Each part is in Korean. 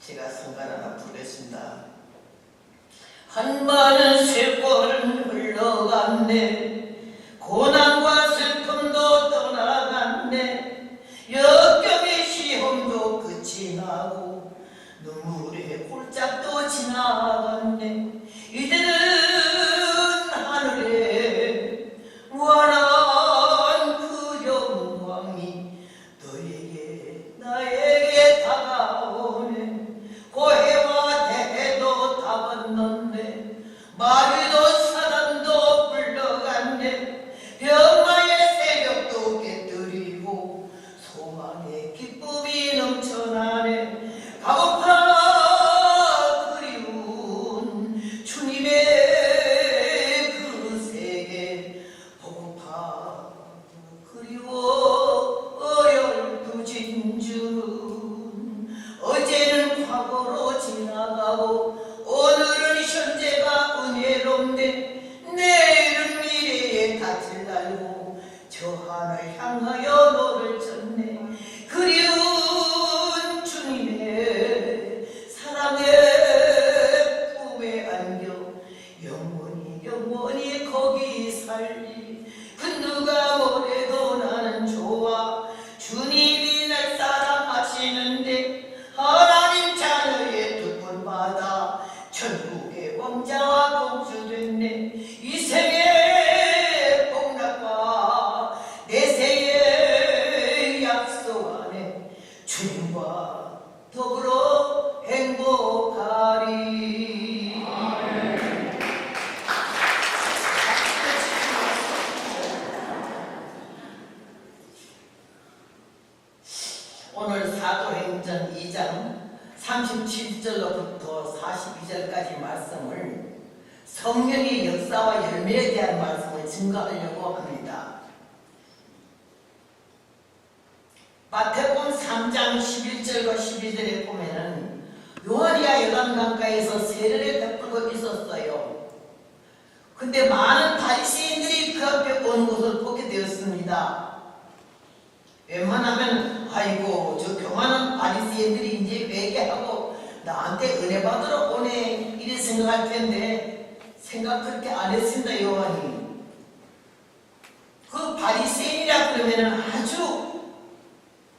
제가 성가 하나 부르겠습니다. 한 많은 세월은 흘러갔네. 고난과 슬픔도 떠나갔네. 역경의 시험도 끝이 나고 눈물의 홀짝도 지나갔네. 이제는 하늘에 무한한 그 영광이 너에게 나에게 다가오네. 고해와 대해도 다 건넜네. 마귀도 사단도 물러갔네. 병마의 세력도 깨뜨리고 소망의 기쁨이 넘쳐나네. 가고파 그리운 주님의 그 세계 보고파 그리워 열두 진주는 어제는 과거로 지나가고 오늘은 현재가 은혜롭네. 내일은 미래에 닻을 달고 저 하늘 향하여 노를 쳤네. 그리운 주님의 사랑의 품에 안겨 영원히 거기 살리. 그 누가 뭐래도 나는 좋아. 주님이 날 사랑하시는데 하나님 자녀의 특권받아 천국의 왕자와 공주 됐네. 이 생의 복락과 내세의 약속 안에 주님과 더불어 행복하리. 오늘 사도행전 2장 37절로부터 42절까지 말씀을 성령의 역사와 열매에 대한 말씀을 증거하려고 합니다. 마태복음 3장 11절과 12절에 보면은 요한이야 요단강가에서 세례를 베풀고 있었어요. 근데 많은 바리새인들이 그 앞에 온 것을 보게 되었습니다. 웬만하면 아이고 저 교만한 바리새인들이 이제 회개하고 나한테 은혜 받으러 오네 이래 생각할 텐데 생각 그렇게 안 했습니다. 요한이 그 바리새인이라 그러면은 아주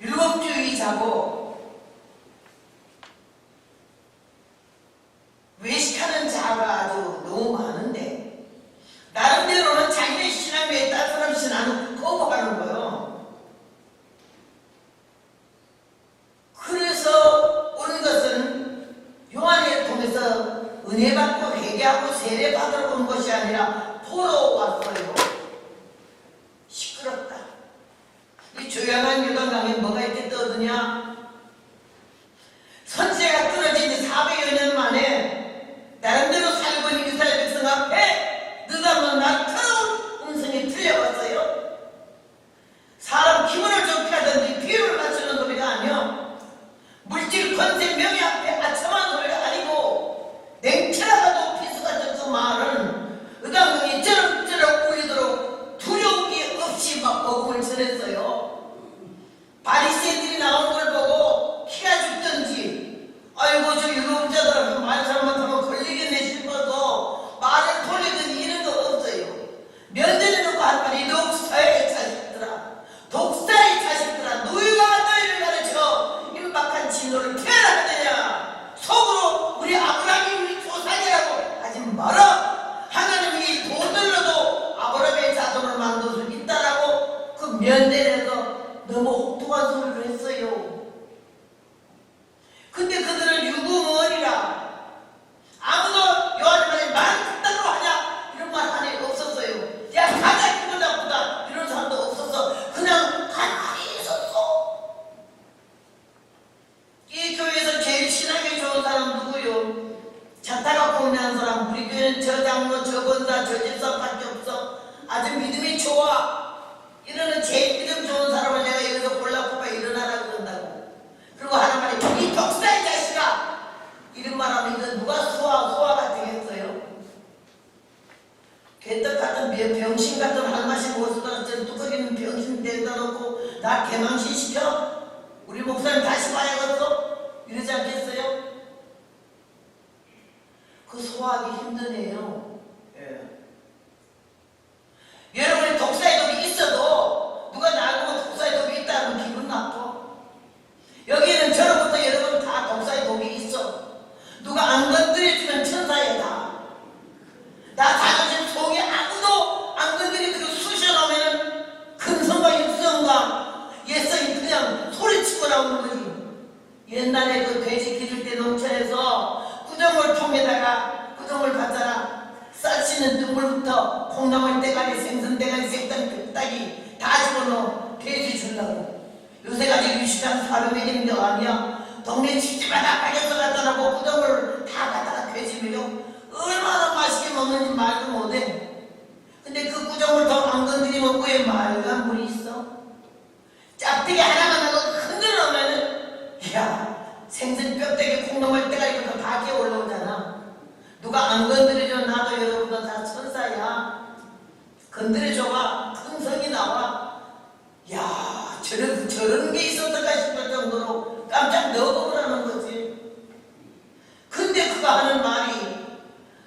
율법주의자고 외식하는 자가 아주 너무 많은데 나름대로는 자기의 신앙에 다른 사람 신앙은 거부하는 거예요. 그래서 온 것은 요한을 통해서 은혜 받고 회개하고 세례 받으러 온 것이 아니라 보러 왔어요. 시끄럽다. 이 조용한 요단강에 뭐가 이렇게 떠드냐? 선지자가 떨어진 지 400여 년 만에 나름대로 살고 있는 이스라엘 백성 앞에 느닷없는 날카로운 음성이 들려왔어요. 사람 기분을 좋게 하든지 비유를 맞추는 소리가 아니요. 물질, 권세, 명예 앞에 아첨한 소리가 아니고 냉철하가도 피수가 젖은 말은 의당궁이 쩌럭쩌럭 울리도록 두려운 게 없이 막 복음을 전했어요. 바리새인들이 나온 걸 보고 키가 죽든지 아이고 저 유럽자들한테 말 잘못하면 걸리겠네 싶어서 말을 돌리든지 이런 거 없어요. 면전에 놓고 한 말이 독사의 자식들아 독사의 자식들아 누가 너희를 가르쳐 임박한 진노를 피하라 하느냐. 속으로 우리 아브라함이 우리 조상이라고 하지 마라. 하나님이 돈들로도 아브라함의 자손을 만들 수 있다라고 그 면전에서 너무 혹독한 소리를 했어요. 근데 그들은 유구머리라 아무도 요한의 말에 말 그따로 하냐 이런 말 하니 없었어요. 야 가자 기분 나쁘다 이런 사람도 없었어. 그냥 가만히 있었어. 이 교회에서 제일 신앙이 좋은 사람 누구요? 자타가 공개한 사람. 우리 교회는 저 장로 저 권사 저 집사밖에 없어. 아주 믿음이 좋아. 이러는 제일 믿음 좋은 사람을 내가 여기서 골라 뽑아 일어나라 그런다고. 그리고 하는 말이 이 독사의 자식아 이런 말하면 이거 누가 수화가 되겠어요? 개떡 같은 병신 같은 할맛이 모습으로 저 뚜껑이는 병신 데려다 놓고 나 개망신 시켜? 우리 목사님 다시 봐야겠어? 이러지 않겠어요? 소화하기 힘드네요. 예. 여러분이 독사의 독이 있어도 누가 나보고 독사의 독이 있다면 기분 나빠. 여기는 저로부터 여러분 다 독사의 독이 있어. 누가 안 건드려주면 천사야. 나 자존심 속에 아무도 안 건드리고 쑤셔놓으면 근성과 육성과 예성이 그냥 소리치고 나오는 거지. 옛날에 그 돼지 기를 때 농촌에서 구정을 통에다가 구정을 받잖아. 쌀치는 눈물부터 콩나물 대가리, 생선 대가리, 생선 뼈다귀 다 집어넣어 돼지 주려고. 요새까지 유시장 사료 먹이는 거 아니야. 동네 집집마다 가게서 갖다 놓고 구정을 다 갖다가 돼지 먹여. 얼마나 맛있게 먹는지 말도 못해. 근데 그 구정을 더 안 건드리면 왜 말간 물이 있어? 짝대기 하나만 하고 흔들어 놓으면은 야, 생선 뼈대기 콩나물 대가리 그거 다 기어 올라오잖아. 누가 안 건드려줘. 나도 여러분도 다 천사야. 건드려줘봐. 큰 성이 나와. 야, 저런 게 있었을까 싶을 정도로 깜짝 넣어보라는 거지. 근데 그거 하는 말이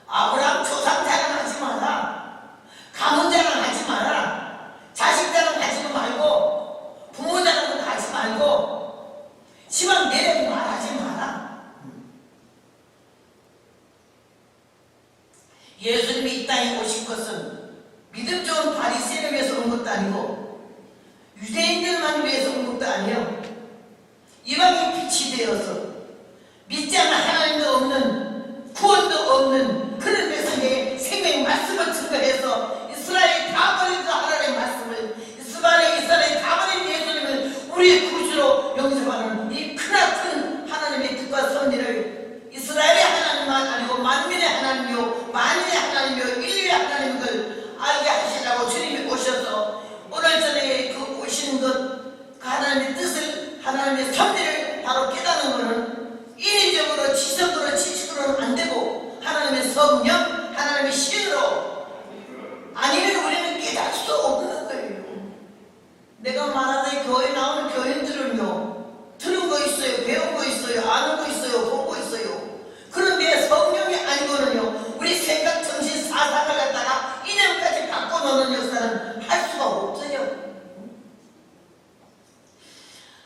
아브라함 조상 자랑하지 마라. 가문 자랑하지 마라. 자식 자랑하지 말고 부모 자랑도 하지 말고 시방 내려고 말하지 마라. 예수님이 이 땅에 오신 것은 믿음 좋은 바리새인을 위해서 온 것도 아니고 유대인들만 위해서 온 것도 아니에요. 이방인 빛이 되어서 믿지 않는 하나님도 없는 구원도 없는 그런 세상에 생명 말씀을 증거해서 이스라엘이 다 버린 그 하나님의 말씀을 이스라엘이 다 버린 예수님을 우리의 구주로 영접하는 이 크나큰 하나님의 뜻과 섭리를 이스라엘의 하나님만 아니고 만민의 하나님이요 만인의 하나님이요 인류의 하나님인 걸 알게 하시려고 주님이 오셔서 오늘 전에 그 오신 것, 그 하나님의 뜻을, 하나님의 섭리를 바로 깨닫는 것은 인위적으로, 지성으로, 지식으로는 안 되고 하나님의 성령, 하나님의 신으로 아니면 우리는 깨달을 수 없는 거예요. 내가 말하는 교회 나오는 교인들은요, 들은 거 있어요, 배운 거 있어요, 아는 거 있어요, 본 거 있어요. 그런데 성령이 아니고는요, 우리 생각, 정신, 사상을 갖다가 이념까지 바꿔놓는 역사는 할 수가 없어요.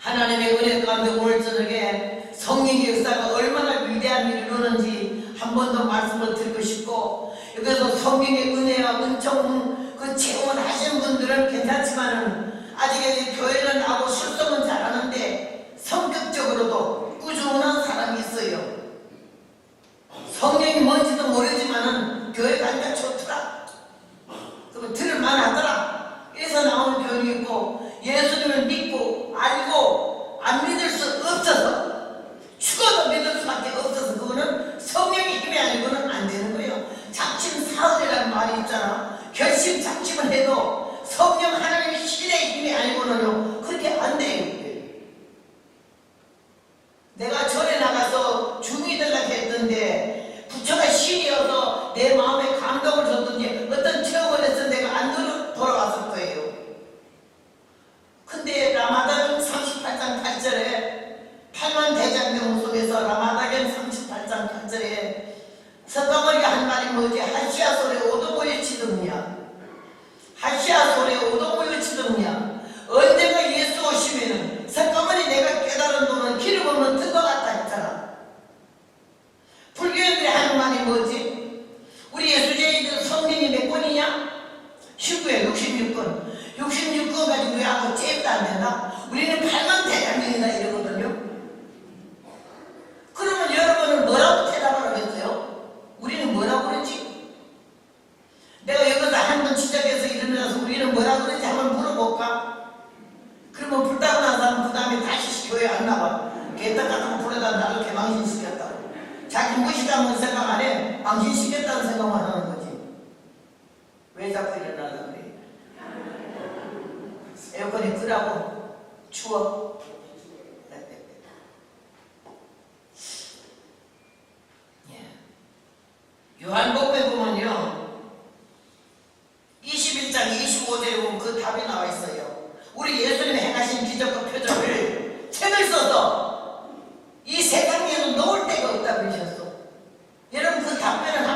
하나님의 은혜 가운데 오늘 저녁에 성령의 역사가 얼마나 위대한 일을 이루는지 한 번 더 말씀을 드리고 싶고, 여기서 성령의 은혜와 은총 그 체험을 하신 분들은 괜찮지만은 아직 교회는 나고 술성은 잘하는데 성격적으로도 꾸준한 사람이 있어요. 성령이 뭔지도 모르지만은 교회 가니까 좋더라. 그러면 들을만 하더라. 그래서 나오는 교인이 있고, 예수님을 믿고 알고 안 믿을 수 없어서 죽어도 믿을 수밖에 없어서 그거는 성령의 힘이 아니고는 안 되는 거예요. 작심사흘이라는 말이 있잖아. 결심 작심을 해도 성령 하나님의 신의 힘이 아니고는요 그렇게 안 돼요. 내가 절에 나가서 중이 되려고 했던데 부처가 신이어서 내 마음에 감동을 줬던지 어떤 체험을 해서 내가 안 돌아왔을 거예요. 근데 라마다긴 38장 8절에 8만 대장경 속에서 라마다긴 38장 8절에 석가모니가 한 말이 뭐지? 하시아 소리 오도 모여 치더냐, 하시아 소리 오도 모여 치더냐. 언젠가 예수 오시면은 석가모니 내가 깨달은 동안 기름 없는 등과 같다 했잖아. 불교인들이 하는 말이 뭐지? 우리 예수제인들 성경이 몇 권이냐? 19에 66권. 66권 가지고 왜 하고 잽도 안 된다? 우리는 8만 대장경이다 이러거든요. 그러면 여러분은 뭐라고 대답을 하겠어요? 우리는 뭐라고 그러지? 내가 여기서 한번 지적해서 일어나서 우리는 뭐라고 그러지 한번 물어볼까? 그러면 불타고 난 사람 그 다음에 다시 교회 안 나와. 개떡 같은 거 불러다 나를 개망신시켰다고. 자기 무시다는 생각 안 해. 망신시켰다는 생각만 하는 거지. 왜 자꾸 일어나려고 그래? 에어컨이 끄라고. 추워. 요한복음에 보면요 21장 25절에 보면 그 답이 나와 있어요. 우리 예수님이 행하신 기적과 표적을 책을 써서 이 세상에는 놓을 데가 없다고 그러셨어. 여러분 그 답변을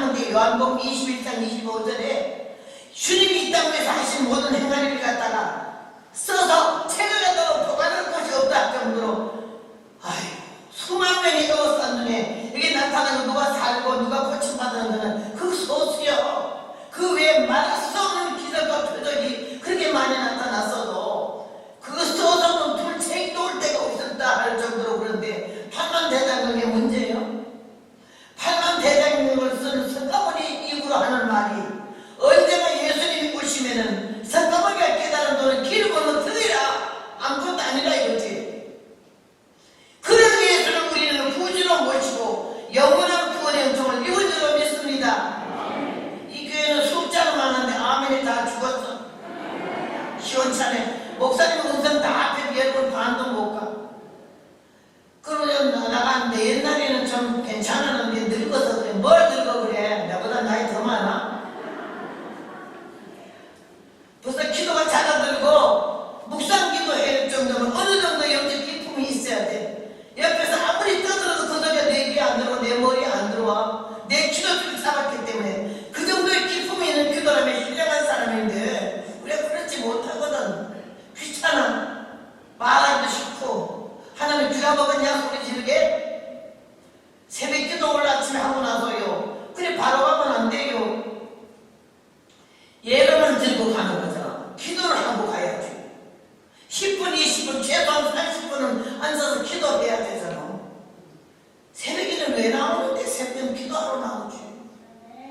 목사님 음성 다 앞에 비해본 반도 못 가. 그러면 나가 내 옛날에는 좀 괜찮았는데 늙어서 그래. 뭘 늙어 그래? 나보다 나이 더 많아? 벌써 기도가 잦아들고 묵상 기도해야 할 정도면 어느 정도 영적 기품이 있어야 돼. 옆에서 아무리 떠들어도 그 소리가 내 귀에 안 들어와, 내 머리에 안 들어와. 내 기도줄을 잡았기 때문에 그 정도의 기품이 있는 기도라면 훌륭한 사람인데 우리가 그렇지 못하거든. 귀찮아. 말하기도 싫고 하나님 귀가 먹었냐 소리 지르게 새벽 기도 오늘 아침에 하고 나서요. 그래 바로 가면 안 돼요. 예언을 들고 가는 거잖아. 기도를 하고 가야지. 10분 20분 최소한 30분은 앉아서 기도해야 되잖아. 새벽에는 왜 나오는데 새벽엔 기도하러 나오지.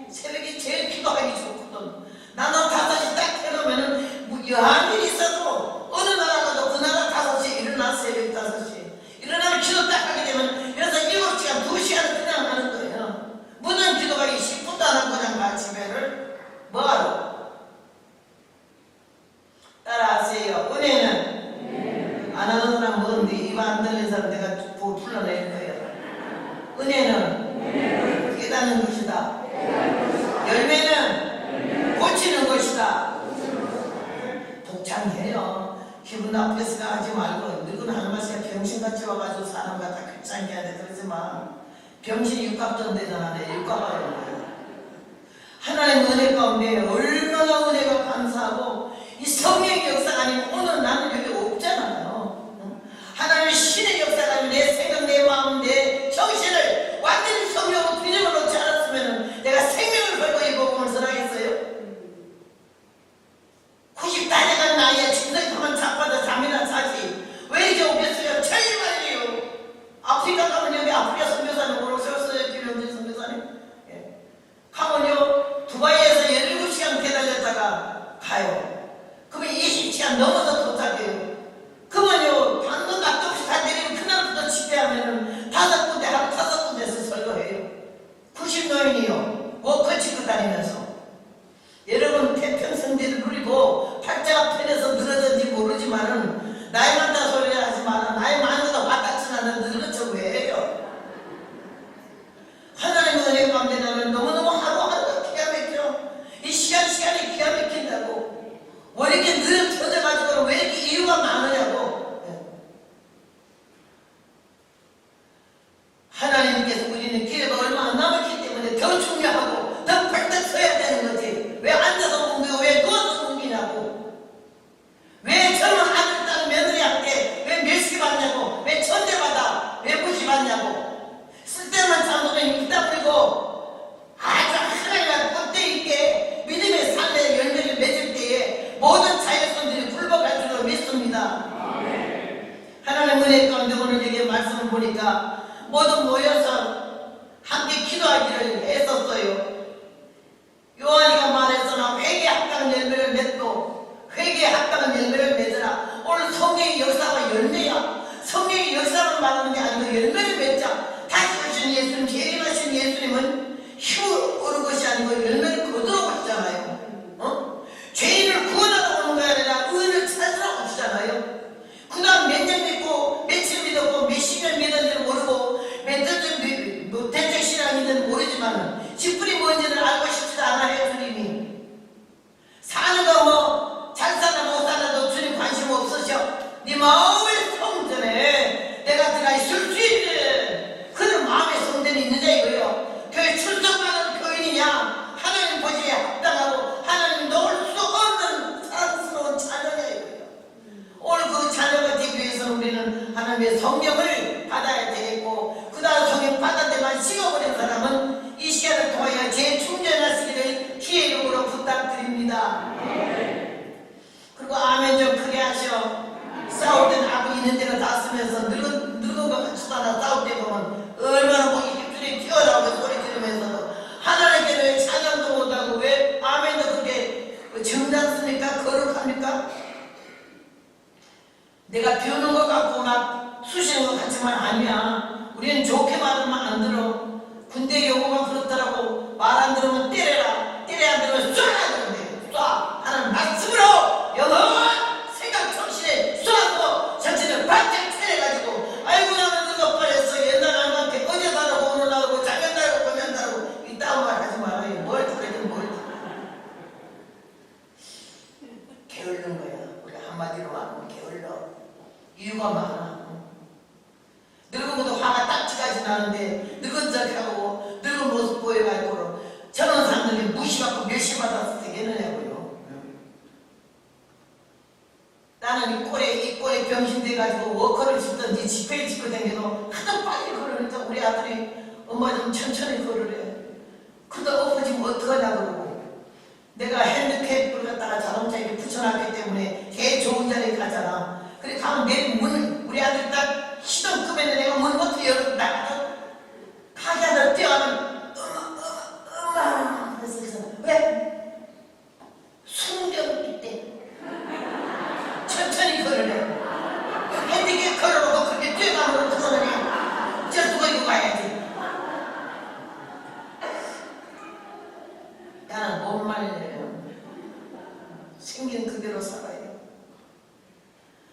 새벽에 제일 기도하기 좋거든. 나는 5시 딱 해놓으면은 뭐 여한 일이 있어도 어느 나라 가도 그 나라 5시에 일어나. 새벽 5시에 일어나면 기도 딱 하게 되면 여기서 7시간 2시간 그냥 하는 거예요. 무슨 기도가 10분도 안 하고 그냥 가. 집에를 뭐하러 따라하세요. 은혜는 안 하는 사람 뭔데? 입 안 들린 사람 내가 불러낼 거예요. 은혜는 깨닫는 것이다. 열매는 고치는 것이다. 독창해요. 기분 나쁘게서 하지 말고 늙은 할머니가 병신같이 와가지고 사람 갖다 귀찮게 해야 돼. 그러지 마. 병신이 육갑전 되잖아. 내 육갑하는 하나님 은혜 가운데 얼마나 은혜가 감사하고 이 성령의 역사가 아니면 오늘 나는 여기 없잖아요. 하나님의 신의 역사가 아니면 내 생각, 내 마음, 내 정신을 완전히 성령으로 뒤집어 놓지 않았으면 내가 생명을 걸고 이 복음을 전하겠어요? 90다 나이에 진석하면 자빠져 잠이나 자지. 왜 이렇게 오겠어요? 천일만이에요. 아프리카 가면 여기 아프리카 선교사님 오셨어요? 김영진 선교사님? 예. 가면요 두바이에서 17시간 기다렸다가 가요. 그러면 20시간 넘어서 도착해요. 그러면요 방금 낙도 없이 다 내리면 그날부터 집회하면은 5군데 하고 5군데서 설교해요. 90노인이요 워커치고 다니면서. 여러분 태평성대를 누리고 팔자가 편해서 늘어졌는지 모르지만은 나이 많다 소리 하지 마라. 나이 많은 거다 와닿지 않는 늙은 척 왜 해요? 하나님의 은혜 가운데 나는 너무너무 하루하루가 기가 막혀. 이 시간이 기가 막힌다고. 왜 이렇게 늘 터져가지고 왜 이렇게 이유가 많으냐고. 하나님께서 우리는 기회가 얼마 안 남았기 때문에 더 중요하고 더 벌떡 서야 되는 거지. 왜 앉아서 뭉기고 왜 누워서 뭉기냐고. 왜 저는 아들, 딸, 며느리한테 왜 멸시 받냐고. 왜 천대받아 왜 무시받냐고. 쓸데없는 장소에 있다 버리고 아주 하나님과 껍데기 있게 믿음의 삶의 열매를 맺을 때에 모든 자유선들이 굴복할 줄로 믿습니다. 하나님 은혜 가운데 오늘 여기 말씀을 보니까 모두 모여서 함께 기도하기를 했었어요. 요한이가 말했으나 회개의 합당한 열매를 맺고 회개의 합당한 열매를 맺으라. 오늘 성령의 역사가 열매야. 성령의 역사만 말하는 게 아니고 열매를 맺자. 다시 오신 예수님, 재림하신 예수님은 힘을 얻는 것이 아니고 열매를 거두러 오시잖아요. 죄인을 구원하러 오는 게 아니라 의를 찾으러 오시잖아요. 그 다음 몇 년 믿고 며칠 믿었고 몇십 년 믿었는지 모르고 몇 대적 신앙인지는 모르지만 직분이 뭔지는 알고 싶지도 않아요. 주님이 사는 거 뭐 잘 사나 못 사나도 주님 관심 없으셔. 네 마음의 성전에 내가 들어가 있을 수 있는 그런 마음의 성전이 있느냐 이거예요. 교회 출석하는 교인이냐, 하나님 보시기에 합당하고 하나님 놓을 수 없는 사랑스러운 자녀냐 이거예요. 오늘 그 자녀가 되기 위해서 우리는 하나님의 성령을 받아야 되겠고, 그 다음 성령 받은 데만 식어버린 사람은 이 시간을 통하여 재충전하시기를 주의 이름으로 부탁드립니다. 그리고 아멘 좀 크게 하셔. 싸울 땐 아무 있는 대로 다 쓰면서 늙은 거 같지도 않아. 싸울 때 보면 얼마나 목이 힘줄이 튀어나오고 소리 지르면서도 하나님께는 왜 찬양도 못하고 왜 아멘도 그렇게 정당습니까? 거룩합니까? 내가 비우는 것 같고 막 쑤시는 것 같지만 아니야. 우리는 좋게 말하면 안 들어. 군대 요구가 그렇더라고. 말 안 들으면 때려라. 때려 안 들으면 쏴라 그러는데 쏴. 하나님 말씀으로 영원 생각 한마디로 말하면 게을러. 이유가 많아. 늙은 것도 화가 딱지까지 나는데 늙은 척하고 늙은 모습 보여가지고 저런 사람들이 무시받고 멸시받아서 되겠느냐고요. 나는 이 꼴에 병신돼가지고 워커를 짚든지 지폐를 짚고 다니도 하도 빨리 걸으니까 우리 아들이 엄마 좀 천천히 걸으래. 그러다 엎어지면 어떡하냐 그러고 내가 핸드캡을 갖다가 자동차에 이렇게 붙여놨기 때문에 개 좋은 자리에 가잖아. 그래 가면 내 문 우리 아들 딱 시동끄면 내가 문 어떻게 열었다 가게하다 뛰어가면 엄마 그래서 왜? 숨겨놓기 때문에 천천히 걸으래. 핸디캡 걸어놓고 그렇게 뛰어가면 어떡하느냐. 저 누가 이거 가야지. 나는 못 말려요. 생긴 그대로 살아요.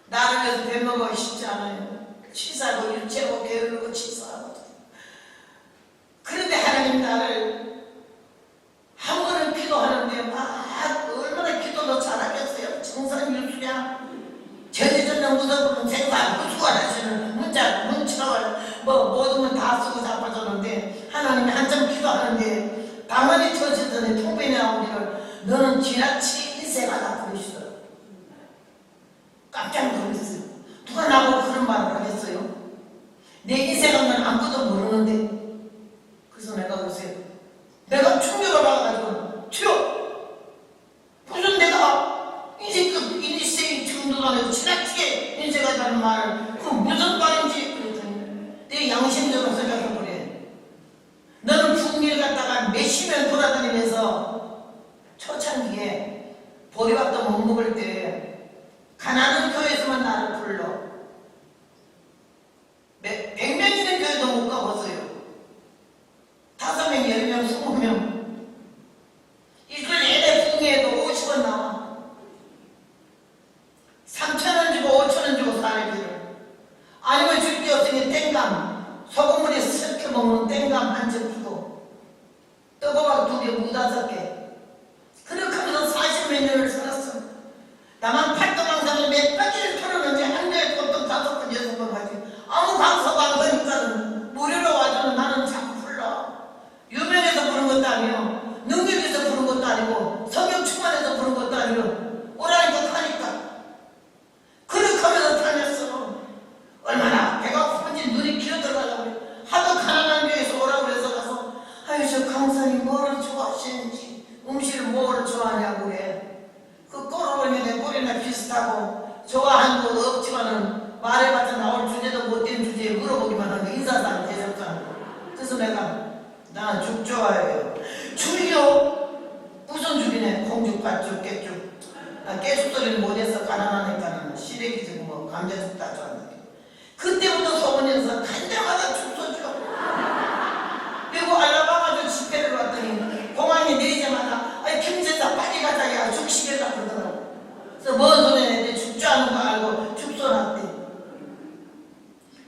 나를 위해서 배 먹어야 쉽지 않아요. 치사하고 일체하고 게으르고 치사하고. 그런데 하나님 나를 한 번은 기도하는데 얼마나 기도도 잘하겠어요. 정상일수야. 전지전능 무서운 생사 무수하시는 문자를 모든 건 다 쓰고 자빠졌는데 하나님이 한참 기도하는데 방언이 터지더니 통변이 나오기를 너는 지나치게 인생하다 그러시더라고요. 깜짝 놀랐어요. 누가 나보고 그런 말을 하겠어요? 내 인생은 난 아무도 모르는데. 그래서 내가 그러세요. 내가 충격을 받아가지고 튀어. 무슨 내가 인생 중도도 안 해도 지나치게 인생하다는 말 그 무슨 말인지 그랬더니 내 양심적으로 생각해 보래. 너는 풍기를 갖다가 몇십 년 돌아다니면서 초창기에 보리밥도 못 먹을 때 가난한 교회에서만 나를 불러. 100명이는 교회도 못 가봤어요. 5명, 10명, 20명. 이걸 애들 풍기에도 50원 나와. 3,000원 주고 5,000원 주고 사례비를. 아니면 줄 게 없으니 땡감. 소금물에 섞여 먹는 땡감 한 점 주고. 떡오박 2개, 무 5개. 그렇게 하면서 40몇 년을 살았어. 나만 팔도망상을 몇 바퀴를 털었는지 한 대에 보통 5번, 6번 가지. 아무 방송 안 거니까는 무료로 와주는 나는 자꾸 불러. 유명해서 부른 것도 아니고 능력에서 부른 것도 아니고 성경 충만해서 부른 것도 아니고 오라니까 하니까. 그렇게 하면서 다녔어. 얼마나 배가 고픈지 눈이 길어 들어가려고 그래. 하도 가난한 교회에서 오라고 그래서 가서 아유 저 강사님 뭐를 좋아하시는지 음식을 뭐를 좋아하냐고 그래. 그 꼬르보니 내 꼬리나 비슷하고 좋아하는 거 없지만은 말해봤자 나올 주제도 못된 주제에 물어보기만 하는 거 인사상 대접상. 그래서 나는 죽 좋아해요. 죽이요? 무슨 죽이네? 공죽, 팥죽, 깨죽. 나 깨죽 소리는 못해서 가난하니까는 시래기죽 뭐 감자죽 다 좋아하는데 그때부터 소문에서 간 데마다 죽 쏘죠. 그리고 알라바마주 집회를 왔더니 공항에 내리자마자 김제사 빨리 가자 야 죽 시켜라 그러더라고. 그래서 뭔 소리 내는데 죽지 않은 거 알고 죽 쏘놨대.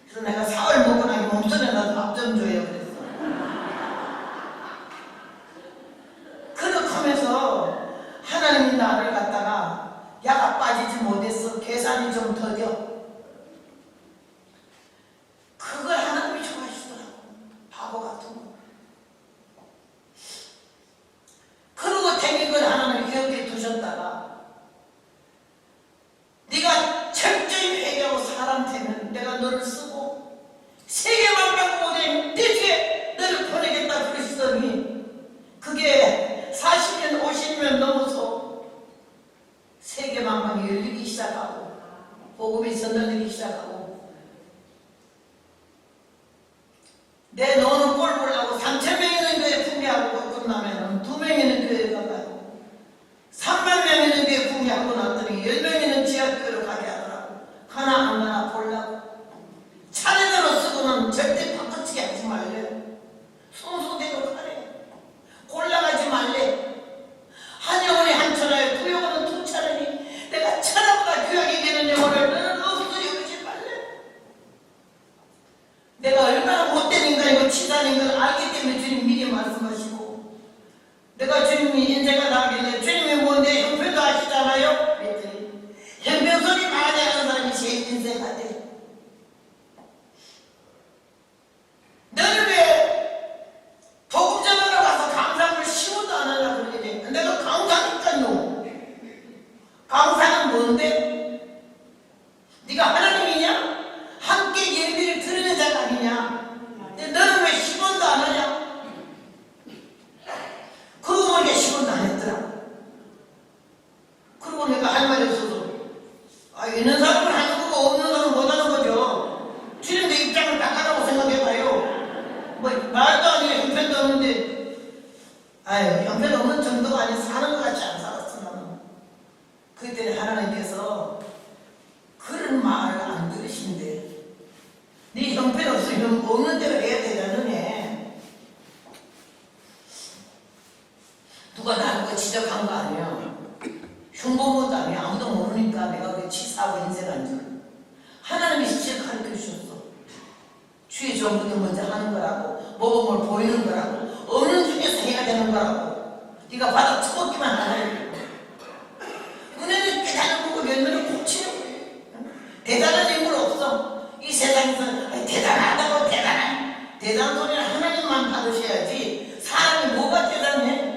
그래서 내가 사흘 먹고 나니 몸소리 나서 밥 좀 줘요 그랬어. 그렇게 하면서 하나님이 나를 갖다가 야가 빠지지 못했어. 계산이 좀 더뎌. 그걸 하나님이 좋아하시더라고. 바보 같은 거. 그러고 댕긴 걸 하나님이 기억해 두셨다가 네가 철저히 회개하고 사람 되면 내가 너를 쓰고 세계만병 못해 내 뒤에 너를 보내겠다 그러시더니 그게 40년 50년 넘어서 세계만방이 열리기 시작하고 복음이 전달되기 시작하고 내 너는 꼴 보려고 3,000명이는 교회 풍기하고 끝나면 2명이는 교회 가고 30,000명이는 교회 풍기하고 났더니 10명이는 지하교회로 가게 하더라고. 가나 안 가나 보려고. 차례대로 쓰고는 절대 바꿔치기 하지 말래. 순서대로 가래. 골라가지 말래. 한 영혼이 한 천하에 두 영혼은 두 천하니 내가 천하보다 귀하게 여기는 영혼을 너는 없어 여기지 말래. 내가 얼마나 못된 인간이고 치사한 인간을 있는 사람은 하는 거고 없는 사람은 못 하는 거죠. 주님도 입장을 닦아라고 생각해봐요. 뭐 말도 아니고 형편도 없는데, 아유, 형편 없는 정도가 아니라 사는 것 같이 안 살았어 나는. 그때 하나님께서 그런 말을 안 들으신대. 네 형편 없으면 없는 대로 해야 되잖니. 누가 나를 지적한 거 아니야. 흉보모도 아니야. 아무도 모르니까 내가 그 치사하고 인색한 줄. 하나님이 실제 가르쳐 주셨어. 주의 종부터 먼저 하는 거라고, 모범을 보이는 거라고, 없는 중에서 해야 되는 거라고. 네가 받아 처먹기만 하는 거야. 은혜는 깨달은 거고 열매를 고치는 거예요. 대단한 인물 없어. 이 세상에서 대단하다고 대단한 소리는 하나님만 받으셔야지. 사람이 뭐가 대단해?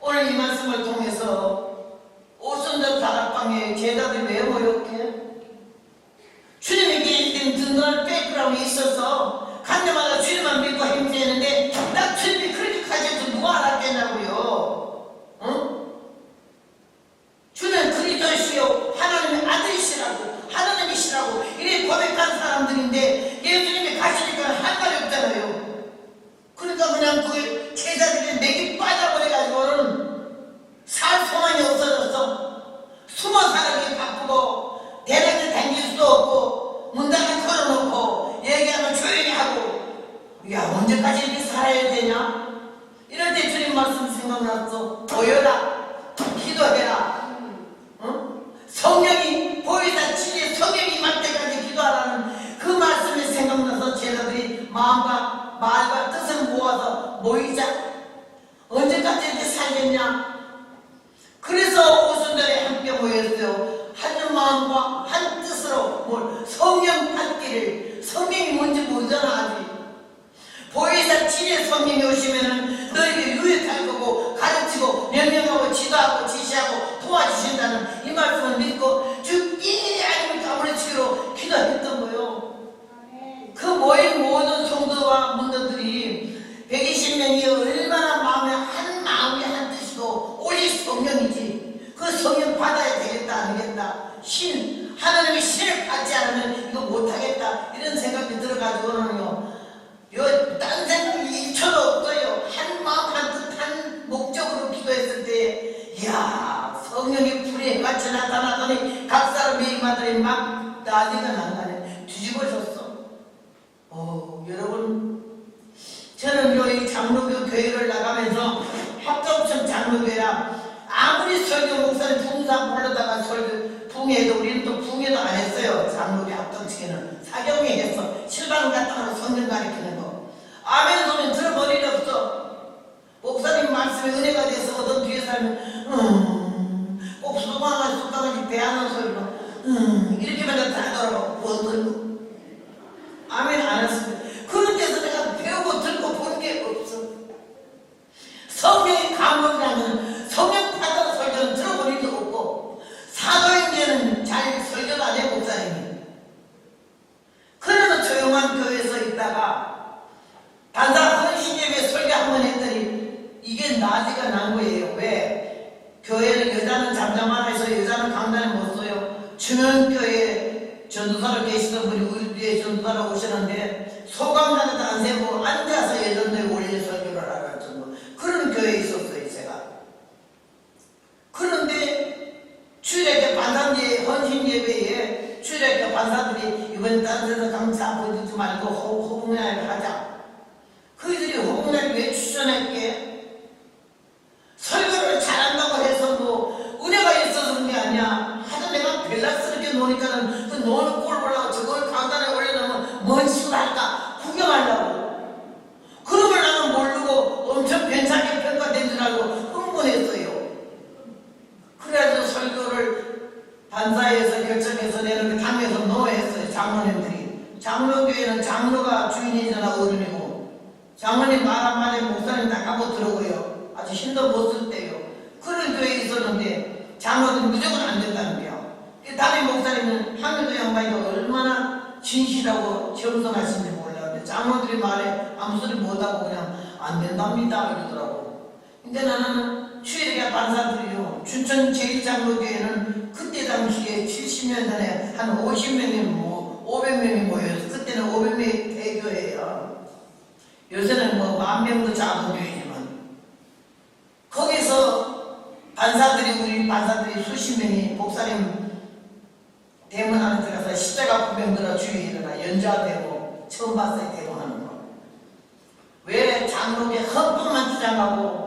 오늘 이 말씀을 통해서 오순절 다락방에 제자들이 왜 모였게? 주님에게 된 든든한 백그라운드이 있어서 간 데마다 주님만 믿고 행세했는데 나 주님이 그렇게 가져서 누가 알았겠냐고요? 응? 주는 그리스도시요 하나님의 아들이시라고 하나님이시라고 이렇게 고백한 사람들인데 예수님이 가시니까 할 말이 없잖아요. 그러니까 그냥 그 제자들이 맥이 빠져버려가지고는 살 소망이 없어졌어. 숨어 살기 바쁘고 대낮에 다닐 수도 없고 문 닫아 걸어놓고 얘기하면 조용히 하고 야 언제까지 이렇게 살아야 되냐? 이럴 때 주님 말씀 생각났어. 보여라 기도해라. 응? 성령이 보이다 치니 성령이 임할 때까지 기도하라는 그 말씀이 생각나서 제자들이 마음과 말과 뜻을 모아서 모이자. 언제까지 이렇게 살겠냐? 그래서 오순절에 함께 모였어요. 한 마음과 한 뜻으로 성령 받기를. 성령이 뭔지 모르잖아 아직. 보혜사 진의 성령이 오시면은 너에게 유익할 거고 가르치고 명령하고 지도하고 지시하고 도와주신다는 이 말씀을 믿고 죽기 아니면 가버리치기로 기도했던 거예요. 그 모인 모든 성도와 문도들이 120명이 얼마나 마음이 한 뜻이고 오직 성령이지. 그 성령 받아야 되겠다 안 되겠다. 하나님의 신을 받지 않으면 이거 못하겠다 이런 생각이 들어가지고는요 딴 생각이 1초도 없어요. 한 마음 한 뜻 한 목적으로 기도했을 때 이야 성령이 불에 같이 나타나더니 각 사람의 입마들이 막 난리가 난다네. 뒤집어졌어. 여러분 저는요 이 장로교 교회를 나가면서 합동청 장로교회라 아무리 설교 목사님 붕사 불러다가 설교 붕해도 우리는 또 붕해도 안 했어요. 장로교 합동청에는 사경회 했어. 실방 갔다가 성경 가르치는 거. 아멘 소리 들어볼 일 없어. 목사님 말씀에 은혜가 돼서 어떤 뒤에 살면 꼭 수강한 숟가락이 배하는 소리로 이렇게만 다 돌아가고 뭐 아멘 안 했습니다. 그런 데서 내가 배우고 들고 본 게 없어. 성령의 감동이라는 성령 받아서 설교는 들어볼 일도 없고 사도행전은 잘 설교도 안 해 목사님이. 그러면 조용한 교회에서 있다가 단사 헌신예배 설교 한 번 했더니 이게 나지가 난 거예요. 왜? 교회는 여자는 잠잠하라 해서 여자는 강단에 못 써요. 중앙교회에 전도사로 계시던 분이 우리 뒤에 전도사로 오시는데 소강단에도 안 세고 앉아서 예전도에 올려 설교를 하라는 정도 그런 교회에 있었어요 제가. 그런데 주일학교 반상제 헌신예배에 주일학교 반사들이 이번 딴 데서 강사 보여주지 말고 호봉날을 하자. 그들이 호봉날을 왜 추천할게? 설교를 잘한다고 해서 뭐 은혜가 있어서 그런 게 아니야. 하도 내가 벨라스럽게 노니까는 그 노는 꼴 보려고 저걸 강단에 올려놓으면 뭔 식으로 할까 구경하려고. 그런 걸 나는 모르고 엄청 괜찮게 평가된 줄 알고 흥분했어요. 그래서 설교를 반사에서 결정해서 내는 당에서 노했어요. 장로님들이. 장로교회는 장로가 주인이잖아. 어른이고 장로님 말 한마디에 목사님 다 까먹더라고요. 아주 힘도 못 쓸 때요. 그런 교회에 있었는데 장로들은 무조건 안 된다는 거야. 담임 목사님은 한글도 양반이가 얼마나 진실하고 겸손하신지 몰랐는데 장로들이 말에 아무 소리 못하고 그냥 안 된답니다 이러더라고. 근데 나는 주일에 반사들이요 부천 제1장로교회는 그때 당시에 70년 전에 한 50명이 500명이 모여서 그때는 500명이 대교회예요. 요새는 10,000명도 작은 교회지만 거기서 우리 반사들이 수십 명이 목사님 대문 안에 들어가서 십자가 구경 들어 주위에 일어나 연좌되고 처음 봤어요. 대모하는 거. 왜 장로교 헌법만 주장하고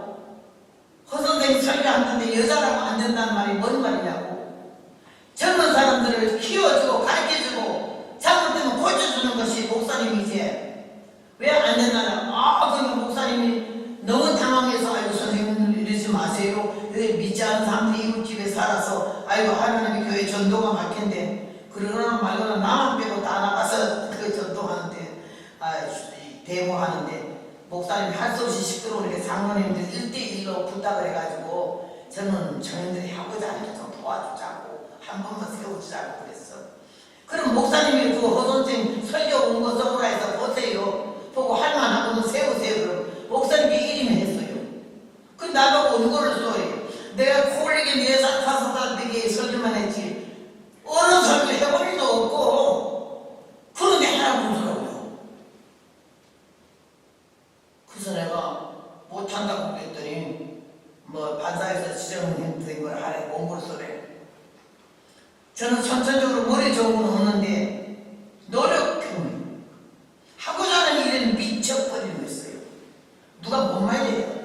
허선생이 설교하는데 여자라고 안 된다는 말이 뭔 말이냐고. 젊은 사람들을 키워주고 가르쳐주고 잘못되면 고쳐주는 것이 목사님이지. 왜 안 된다냐. 그러니까 목사님이 너무 당황해서 아이고 선생님들 이러지 마세요. 믿지 않는 사람들이 이웃집에 살아서 아이고 하나님의 교회 전도가 막힌데 그러나 말거나 나만 빼고 다 나가서 그 전도하는데 데모하는데 목사님이 할 수 없이 시끄러우니까 장로님들 1대1로 부탁을 해가지고 저는 저희들이 하고자 하니까 좀 도와주자고 한 번만 세워주자고 그랬어. 그럼 목사님이 그 허선생 설교 온 거 써보라해서 보세요. 보고 할만하고는 세우세요. 그럼 목사님이 이름을 했어요. 그 나보고 언거를 써요. 내가 코 올리게 4살 5살 되게 설교만 했지 어느 설교 해볼 일도 없고 그런데 하라고 그러더라고요. 그래서 내가 못한다고 그랬더니 반사에서 지정된 걸 하래. 공부를 써래. 저는 선천적으로 머리 좋은 건 없는데 노력해요. 하고자 하는 일에는 미쳐버리는 거였어요. 누가 뭔 말이에요.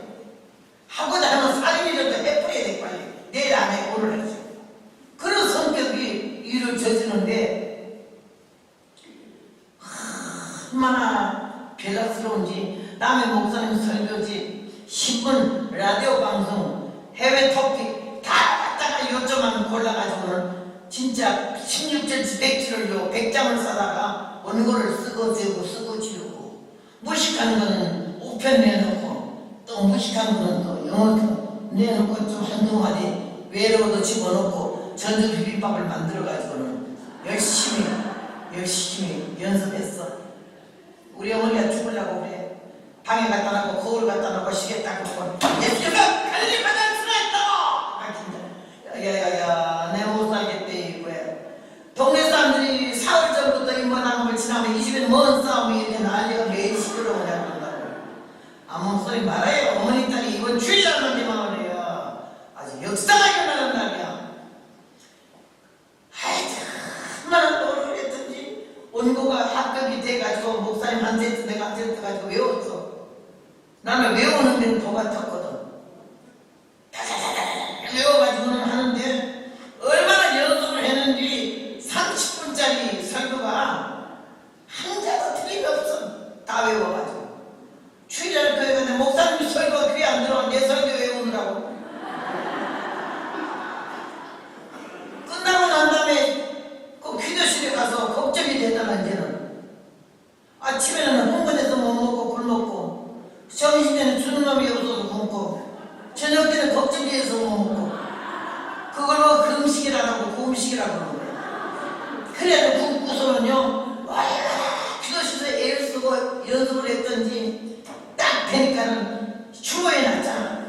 하고자 하면 살인이라도 해버려야 돼. 빨리 내일 안에 오늘 하지. 그런 성격이 일을 저지르는데 얼마나 괴락스러운지. 남의 목사님 설교지 신문 라디오 방송 해외 토픽 다 갖다가 요점만 골라가지고는 진짜 16cm 100kg로 100장을 싸다가 원고를 쓰고 재고 쓰고 지우고 무식한 거는 우편 내놓고 또 무식한 거는 또 영어 내놓고 좀 한두 마디 외로워도 집어넣고 전주 비빔밥을 만들어가지고는 열심히 연습했어. 우리 어머니가 죽으려고 그래. 방에 갖다 놔고 거울 갖다 놓고 시계 딱 놓고 예수가 하늘이 바닥을 쓰나있다고. 야야야 내 못 살겠대. 동네 사람들이 사흘 전부터 인문하는 걸 지나면 이 집에는 뭔 싸움이 이렇게 난리가 매일 시끄러우냐고 한다고. 아무 소리 말아요. 어머니 딸이 이번 주일날 건지만 말이야. 아주 역사가 일어나는 날이야. 얼마나 노력을 했든지 원고가 합격이 돼가지고 목사님 한 세트 내가 한 세트 가지고 외웠어. 나는 외우는 데는 도 같았거든. 다다다다 외워가지고는 하는데 얼마나 연습을 했는지 30분짜리 설교가 한자도 틀림이 없어. 다 외워가지고 주일날 교회 가는데 목사님 설교가 귀에 안 들어와. 내 설교 외우느라고. 끝나고 난 다음에 그 기도실에 가서 걱정이 되잖아. 이제는 아침에는 흥분해서 못 먹고 굶었고 점심에는 주는 놈이 없어서 굶고 저녁 때는 걱정돼서 못 먹고 그걸 금식이라고 고음식이라고 그러는 거야. 그래도 굶고서는요 기도실에서 애를 쓰고 연습을 했던지 딱 되니까는 추모해 놨잖아.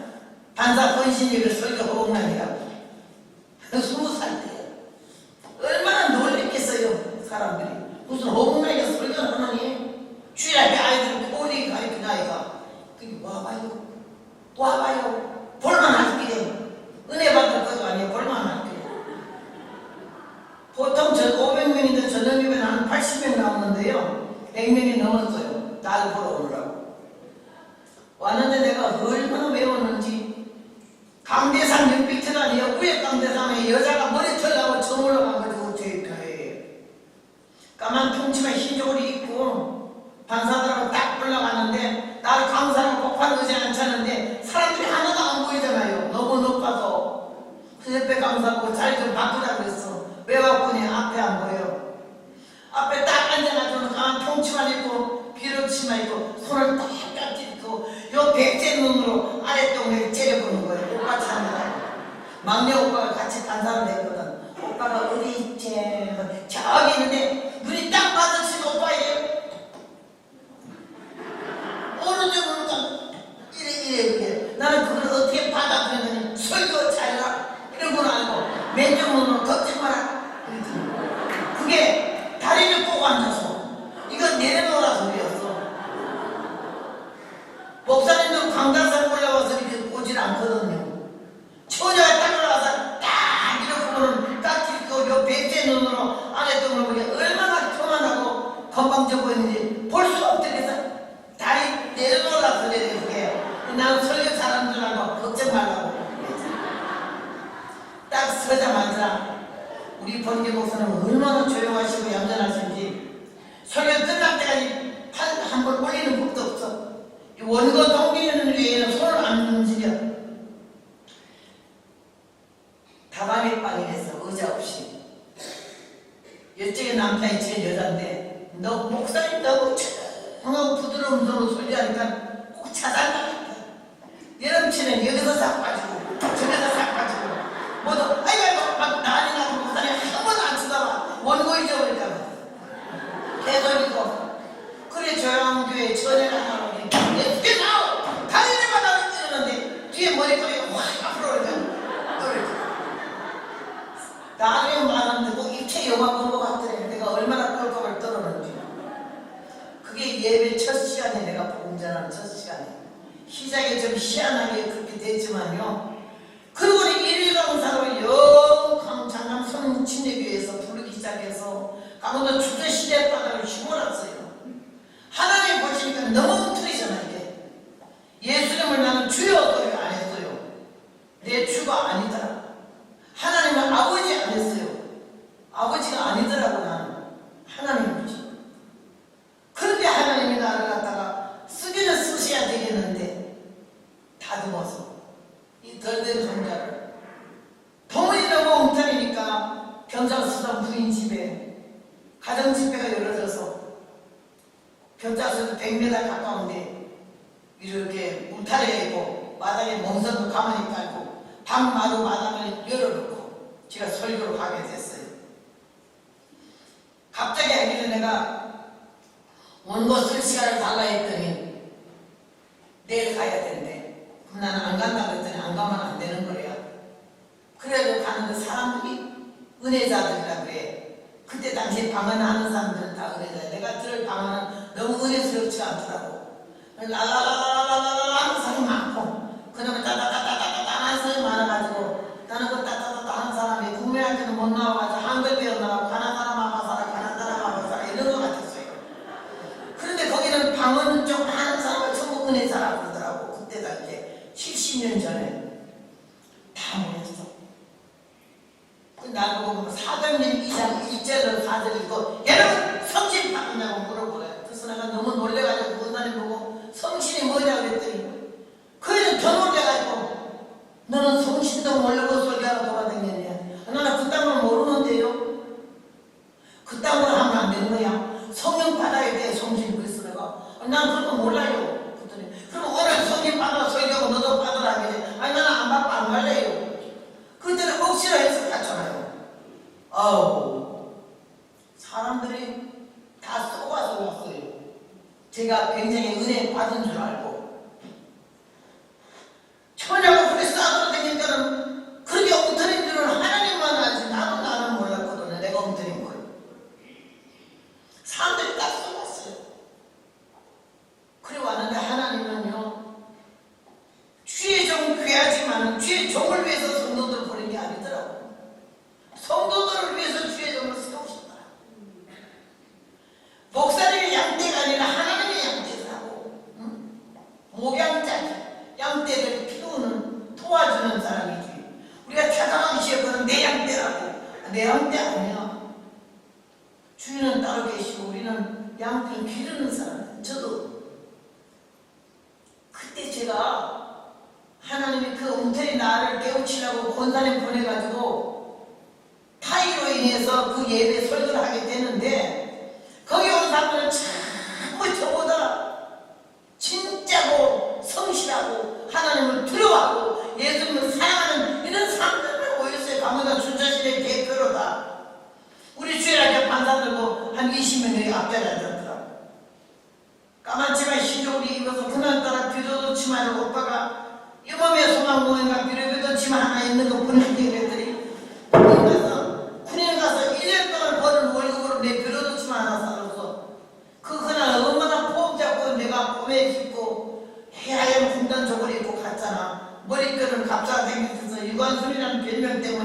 반사 헌신예배 설교 허공난이라고. 20살 때 얼마나 놀랬겠어요. 사람들이 무슨 허공난이가 설교를 하느니 주일날 아이들 꼬리 가리킨 아이가 그게 와봐요 볼만할 길에 은혜 받을 것도 아니에요. 볼만할 길에 보통 500명인데 저녁 예배는 한 80명 나오는데요 100명이 넘었어요. 날 보러 오느라고 왔는데 내가 얼마나 외웠는지. 강대상 연빛이라니요. 위에 강대상에 여자가 머리 털라고 처음 올라가가지고 제 교회에 까만 통치마 흰저고리 입고 반사들하고 딱 올라가는데 나를 강사랑 복판 의자에 앉혔는데 사람들이 하나도 안 보이잖아요. 너무 높아서. 그 옆에 강사하고 자리 좀 바꾸라 그랬어. 왜 바꾸니? 앞에 안 보여. 앞에 딱 앉아가지고 까만 통치마 입고 비로치마 입고 손을 딱 깍지고 요 백제 눈으로 아랫동네를 째려보는 거예요. 오빠 찾느라고. 막내 오빠가 같이 반사를 했거든. 오빠가 어디 있지? 저기 있는데 눈이 딱 마주친 오빠예요. 오른쪽으로 이래 나는 그걸 어떻게 받아들였느니 설교 잘라 이런 왼쪽 눈으로 걱정 마라. 그게 다리를 꼬고 앉아서 이건 내려놓으라 소리였어. 목사님도 강단산 올라와서 이렇게 오질 않거든요. 처녀가 딱 올라와서 딱 이렇게 보면 딱 이렇게 요 백제 눈으로 안에 등을 보니 얼마나 교만하고 건방져 보이는지 볼 수가 없더래서 다리 내려놓으라 소리래. 그게 나는 설교 잘하는 줄 알고 걱정 말라고. 딱 서자마자 우리 번개 목사는 얼마나 조용하시고 얌전하신지 설교 끝날 때까지 팔 한 번 올리는 법도 없어. 원고 동기는 외에는 손을 안 움직여. 다방에 빵이랬어. 의자 없이. 이쪽에 남편이 제 여잔데 너 목사님 너무 조용하고 부드러운 손으로 소리하니까 꼭 찾아가니까 여름치는 여기서 싹 빠지고 저기서 싹 빠지고 모두 아이고 막 난리 나고 목사님 한 번도 안 쳐다봐. 원고 잊어버릴까 봐 개소리고. 그래 조용한 교회 전해가 나오니 예쁘게 나오 다니는마다 이러는데 뒤에 머리카락이 확 앞으로 그러니까 나중에 말하는데 뭐 입체 영화 본 것 같더래. 내가 얼마나 꼴값을 떨었는지. 그게 예배 첫 시간에 내가 복음 전하는 첫 시간에 시작이 좀 희한하게 그렇게 됐지만요. 그리고 일일 강사로 영 장남 성친례교회에서 부르기 시작해서 강원도 축제 시대바닥을 휘몰았어요. 하나님 보시니까 너무 틀리잖아. 이게 예수님을 나는 주여 거의 안 했어요. 내 주가 아니더라. 하나님은 아버지 안 했어요. 아버지가 아니더라고. 나는 하나님이지. 그런데 하나님이 나를 갖다가 쓰기는 쓰셔야 되겠는데 다듬어서 이 덜된 종자를 도무지 너무 엉터리니까 병장 쓰던 부인 집에 가정집회가 열어져서 벽자수는 100m 가까운데 이렇게 울타리가 있고 마당에 몽선도 가만히 깔고 방마루 마당을 열어놓고 제가 설교를 하게 됐어요. 갑자기 하길래 내가 원고 쓸 시간을 달라 했더니 내일 가야 된대. 그럼 나는 안 간다고 했더니 안 가면 안 되는 거래요. 그래도 가는데 사람들이 은혜자들이라 그래. 그때 당시에 방언하는 사람들은 다 은혜자. 내가 들을 방언은 너무 은혜스럽지 않더라고. 라라라라라라라 하는 사람이 많고 그다음에 따따따따따따 하는 사람이 많아가지고 나는 그 따따따따 하는 사람이 국민학교는 못 나와가지고 한글 배워나가고 가난 사람 아파 살아 가난 사람 아파 살아 이런 거 같았어요. 그런데 거기는 방언 좀 하는 사람을 전부 은혜자라고 그러더라고. 그때 당시에 70년 전에 다 모였어. 날 보고 400년 이상 일제를 사들이고 여러분 성신 받느냐고 물어보래. 그래서 내가 너무 놀래가지고 원단을 보고 성신이 뭐냐고 그랬더니 그애는 더 놀래가지고 너는 성신도 모르고 설교하러 돌아다녔냐. 나는 그 땅을 모르는데요. 그 땅으로 하면 안 되는 거야. 성령 받아야 돼. 성신. 그래서 내가 난 그런 거 몰라요. 그랬더니 그럼 오늘 성령 받아 설교하고 너도 받으라 하길래 아니 나는 안 받고 안 갈래요. 그때는 억지로 해서 갔잖아요. 아우 사람들이 다 쏘아서 왔어요. 제가 굉장히 은혜 받은 줄 알고 처녀가 그렇게 싸돌아다니니까는 그렇게 엉터리인 줄은 하나님만 알지 나는 몰랐거든요. 내가 엉터리인 거예요. 사람들이 다 쏘았어요. 그래 왔는데 하나님은요 주의 종 귀하지만 주의 종을 위해서 성도들을 보낸 게 아니더라고. 성도들을 위해서 주의 종을 세우셨다. 목사님의 양떼가 아니라 하나님의 양떼라고. 응? 목양자 양떼를 키우는 도와주는 사람이지. 우리가 찾아가기 시작하는 내 양떼라고. 내 양떼 아니야. 주인은 따로 계시고 우리는 양떼를 기르는 사람. 저도 그때 제가 하나님이 그 엉터리 나를 깨우치려고 권사님 보내가지고 타이로 인해서 그 예배 설교를 하게 되는데 거기 온 사람들은 전부 저보다 진짜고 성실하고 하나님을 두려워하고 예수님을 사랑하는 이런 사람들만 모였어요. 강원도 춘천시대 대표로다. 우리 주일학교 판사들도 한 20명이 앞자리에 앉았더라고. 까만치마 신족을 입어서 그날따라 비도도 치마를 오빠가 이 몸에 소망공인가 비로비도 치마 하나 있는 거 보내주게 그랬더니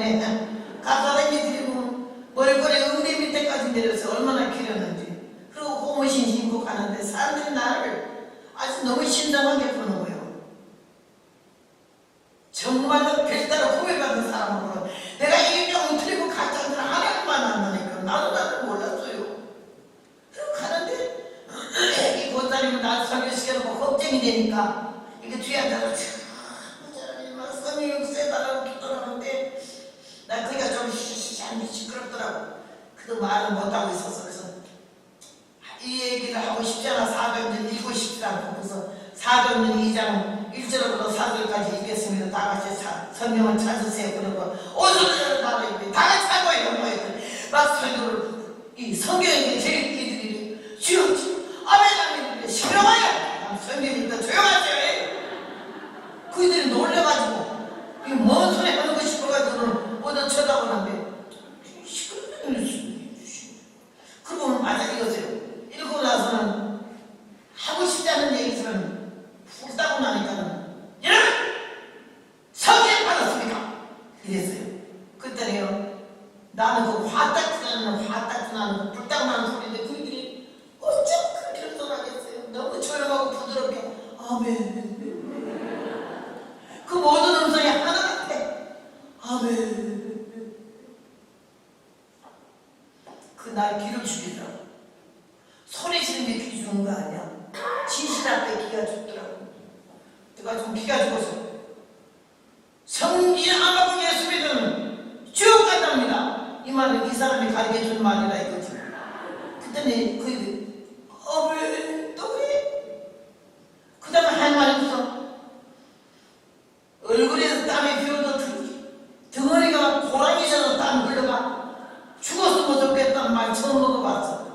때문에 가사람이 들고 머리꼬리 응대 밑에까지 내려서 얼마나 길었는지. 그리고 고무신 신고 가는데 사람들이 나를 아주 너무 신장하게 보는 거예요. 정말로 별따로 구애받은 사람으로 내가 이 병을 틀리고 가짜들 하나님만 안다니까 나도 몰랐어요. 그리고 가는데 이 권사님은 나를 설교시켜놓고 걱정이 되니까 이게 뒤에 앉아서 막 성령 세다라고 기도를 하는데 나 그니까 좀 시끄럽더라고. 그도 말을 못하고 있었어. 그래서 이 얘기를 하고 싶지 않아. 사도행전 읽고 싶지 않고. 그래서 사도행전 2장 1절부터 4절까지 읽겠습니다. 다 같이 성경을 찾으세요. 그리고 오늘은 바로 이렇게 다 같이 하고 이런 막 설교를 이 성경에 제일 끼들이 주여 아멘 시끄러워요. 성경이니까 조용하세요. 그들이 놀래가지고 이 뭔 소리 하는 거 싶어가지고 어디 쳐다보는데 시끄럽다는 그러고 맞아 이거세요. 읽고 나서는 하고 싶지 않은 얘기들은 훅 따고 나니까는 여러분 성령 받았습니까? 이랬어요. 그때는요 나는 그 화딱 나는 불딱 나는 소리인데 그들이 어쩜 그렇게 소리하겠어요. 너무 조용하고 부드럽게 아멘. 그 모든 음성이 하나 같아. 아멘. 그날 기를 죽이더라고. 소리 지르는 게 기 죽은 거 아니야. 진실할 때 기가 죽더라고. 내가 좀 기가 죽어서 성질 안 받고 예수 믿으면 쭉 간답니다. 이 말은 이 사람이 가르쳐준 말이라 이거지. 그때는 또 그래? 그 다음에 할 말이 없어. 얼굴에서 땀이 비어도 덩어리가 고랑이셔서 땀 흘러가. 죽었으면 좋겠다는 말 처음 먹어봤어.